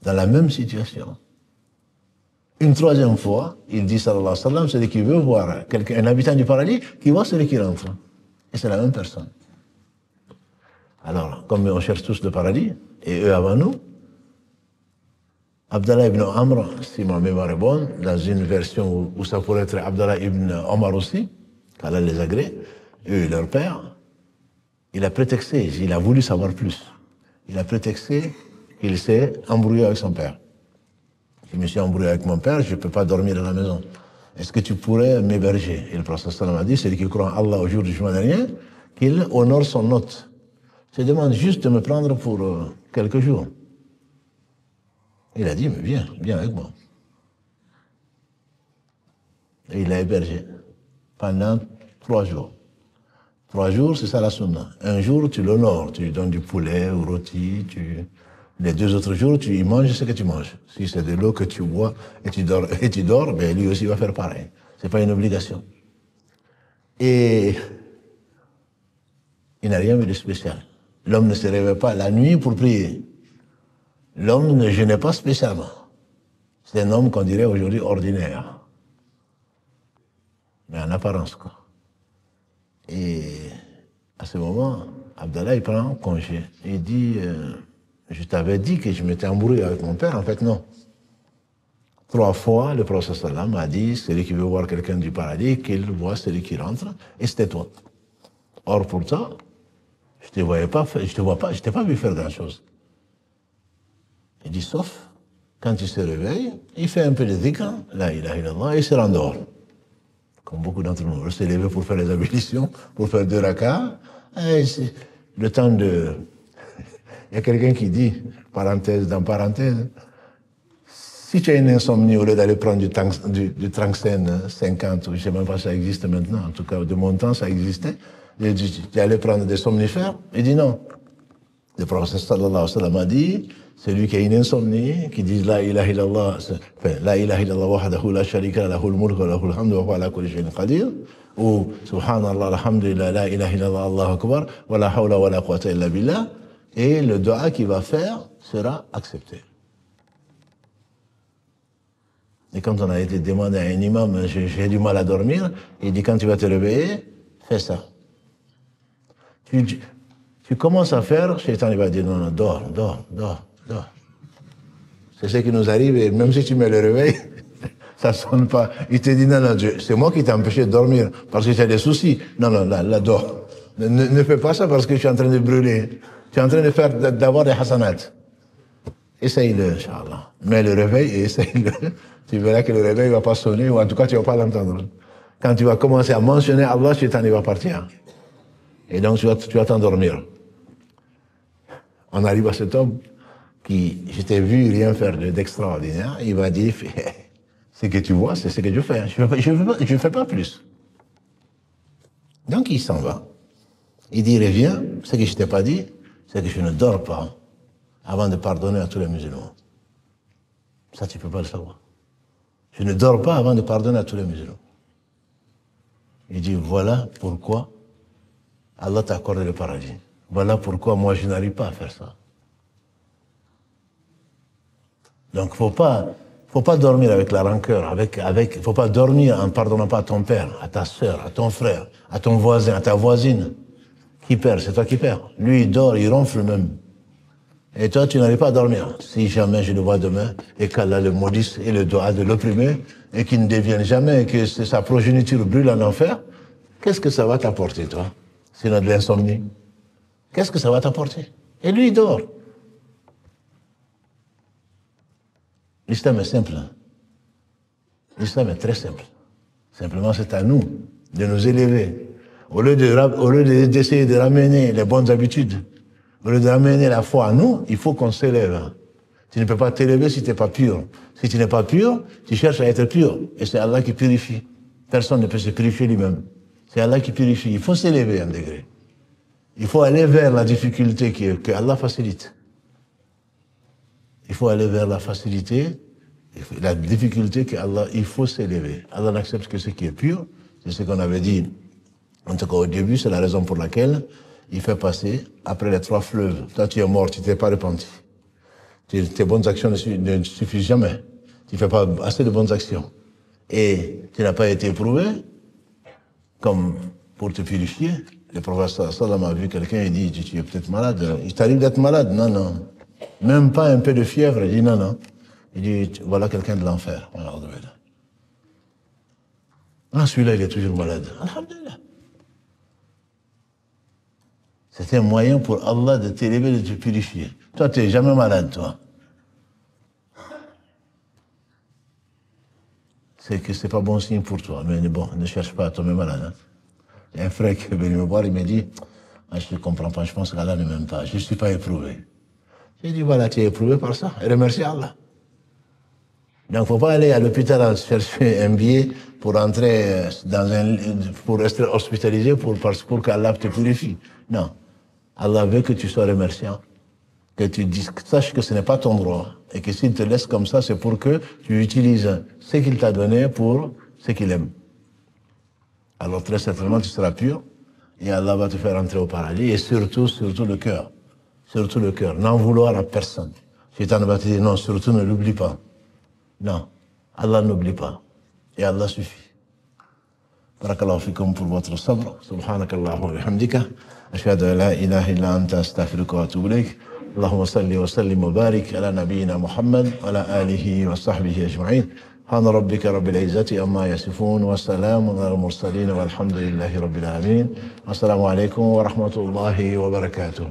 Dans la même situation. Une troisième fois, il dit, sallallahu alayhi wa sallam, celui qui veut voir un habitant du paradis qui voit celui qui rentre. Et c'est la même personne. Alors, comme on cherche tous le paradis, et eux avant nous, Abdallah ibn Amr, si ma mémoire est bonne, dans une version où ça pourrait être Abdallah ibn Omar aussi, qu'Allah les agrée, eux et leur père, il a prétexté, il a voulu savoir plus. Il a prétexté qu'il s'est embrouillé avec son père. Je me suis embrouillé avec mon père, je ne peux pas dormir à la maison. Est-ce que tu pourrais m'héberger? Et le prophète sallam a dit, celui qui croit en Allah au jour du jugement dernier, qu'il honore son hôte. Je demande juste de me prendre pour quelques jours. Il a dit, mais viens avec moi. Et il l'a hébergé pendant 3 jours. 3 jours, c'est ça la sunna. Un jour, tu l'honores, tu lui donnes du poulet ou rôti, les 2 autres jours, tu y manges ce que tu manges. Si c'est de l'eau que tu bois et tu dors, ben lui aussi va faire pareil. C'est pas une obligation. Et il n'a rien vu de spécial. L'homme ne se réveille pas la nuit pour prier. L'homme ne jeûnait pas spécialement. C'est un homme qu'on dirait aujourd'hui ordinaire. Mais en apparence, quoi. Et à ce moment, Abdallah, il prend congé. Il dit, je t'avais dit que je m'étais embrouillé avec mon père. En fait, non. 3 fois, le prophète sallam a dit, celui qui veut voir quelqu'un du paradis, qu'il voit celui qui rentre, et c'était toi. Or, pour ça, je t'ai pas vu faire grand-chose. Il dit, sauf, quand il se réveille, il fait un peu de dhikr, la ilaha illallah, et il se rendort. Comme beaucoup d'entre nous, on s'est levé pour faire les ablutions, pour faire 2 rakats, et le temps de... Il y a quelqu'un qui dit, parenthèse dans parenthèse, si tu as une insomnie, au lieu d'aller prendre du Tranxène 50, ou je ne sais même pas si ça existe maintenant, en tout cas de mon temps ça existait, tu allais prendre des somnifères, il dit non. Le prophète sallallahu alayhi wa sallam a dit, celui qui a une insomnie, qui dit la ilaha illallah, la ilaha illallah wahdahu la sharika lahul mulk wa lahul hamdu wa huwa ala kulli shay'in qadir, ou subhanallah, alhamdulillah, la ilaha illallah, Allahu akbar, wa la hawla wa la quwwata illa billah, et le dua qu'il va faire sera accepté. Et quand on a été demandé à un imam, j'ai du mal à dormir, il dit quand tu vas te réveiller, fais ça. Tu commences à faire, Shaitan il va dire non, dors. C'est ce qui nous arrive, et même si tu mets le réveil, ça ne sonne pas. Il te dit non, c'est moi qui t'ai empêché de dormir, parce que tu as des soucis. Non, là, dors. Ne fais pas ça parce que je suis en train de brûler. Tu es en train d'avoir des hasanats. Essaye-le, Inch'Allah. Mets le réveil et essaye-le. Tu verras que le réveil ne va pas sonner, ou en tout cas tu ne vas pas l'entendre. Quand tu vas commencer à mentionner Allah, Shaitan il va partir. Et donc tu vas t'endormir. On arrive à cet homme qui, je t'ai vu rien faire d'extraordinaire, il va dire, ce que tu vois, c'est ce que je fais. Je ne fais pas plus. Donc il s'en va. Il dit, reviens, ce que je ne t'ai pas dit, c'est que je ne dors pas avant de pardonner à tous les musulmans. Ça, tu ne peux pas le savoir. Je ne dors pas avant de pardonner à tous les musulmans. Il dit, voilà pourquoi Allah t'a accordé le paradis. Voilà pourquoi moi je n'arrive pas à faire ça. Donc faut pas dormir avec la rancœur, faut pas dormir en pardonnant pas à ton père, à ta sœur, à ton frère, à ton voisin, à ta voisine. Qui perd? C'est toi qui perds. Lui il dort, il ronfle même. Et toi tu n'arrives pas à dormir. Si jamais je le vois demain et qu'Allah le maudisse et le doit de l'opprimer et qu'il ne devienne jamais et que sa progéniture brûle en enfer, qu'est-ce que ça va t'apporter toi? Sinon de l'insomnie. Qu'est-ce que ça va t'apporter? Et lui, il dort. L'islam est simple. L'islam est très simple. Simplement, c'est à nous de nous élever. Au lieu d'essayer de ramener les bonnes habitudes, au lieu de ramener la foi à nous, il faut qu'on s'élève. Tu ne peux pas t'élever si tu n'es pas pur. Si tu n'es pas pur, tu cherches à être pur. Et c'est Allah qui purifie. Personne ne peut se purifier lui-même. C'est Allah qui purifie. Il faut s'élever un degré. Il faut aller vers la difficulté que Allah facilite. Il faut aller vers la facilité, la difficulté que Allah, il faut s'élever. Allah n'accepte que ce qui est pur. C'est ce qu'on avait dit, en tout cas au début, c'est la raison pour laquelle il fait passer après les 3 fleuves. Toi, tu es mort, tu ne t'es pas repenti. Tes bonnes actions ne suffisent jamais. Tu ne fais pas assez de bonnes actions. Et tu n'as pas été éprouvé, comme pour te purifier. Le prophète sallam a vu quelqu'un, il dit, tu es peut-être malade. Il t'arrive d'être malade? Non. Même pas un peu de fièvre? Il dit non. Il dit, voilà quelqu'un de l'enfer. Ah, celui-là, il est toujours malade. Alhamdulillah. C'est un moyen pour Allah de t'élever, de te purifier. Toi, tu n'es jamais malade, toi. c'est que c'est pas bon signe pour toi. Mais bon, ne cherche pas à tomber malade. Hein. Il y a un frère qui est venu me voir, il m'a dit, ah, je ne comprends pas, je pense qu'Allah ne m'aime pas, je ne suis pas éprouvé. J'ai dit, voilà, tu es éprouvé par ça, et remercie Allah. Donc, il ne faut pas aller à l'hôpital chercher un billet pour entrer pour rester hospitalisé pour qu'Allah te purifie. Non. Allah veut que tu sois remerciant, que tu saches que ce n'est pas ton droit, et que s'il te laisse comme ça, c'est pour que tu utilises ce qu'il t'a donné pour ce qu'il aime. Alors très certainement, tu seras pur, et Allah va te faire entrer au paradis, et surtout le cœur. Surtout le cœur. N'en vouloir à personne. Shaitan va te dire, non, surtout ne l'oublie pas. Non, Allah n'oublie pas. Et Allah suffit. Barakallahu fikum pour votre sabr. Subhanakallahu wa bihamdika. Ashhadu an la ilaha illa anta astaghfiruka wa atubu ilayk. Allahumma salli wa sallim wa barik ala nabiyyina Muhammad wa ala alihi wa sahbihi ajma'in. سبحان ربك رب العزة أما يصفون وسلام على المرسلين والحمد لله رب العالمين. السلام عليكم ورحمة الله وبركاته.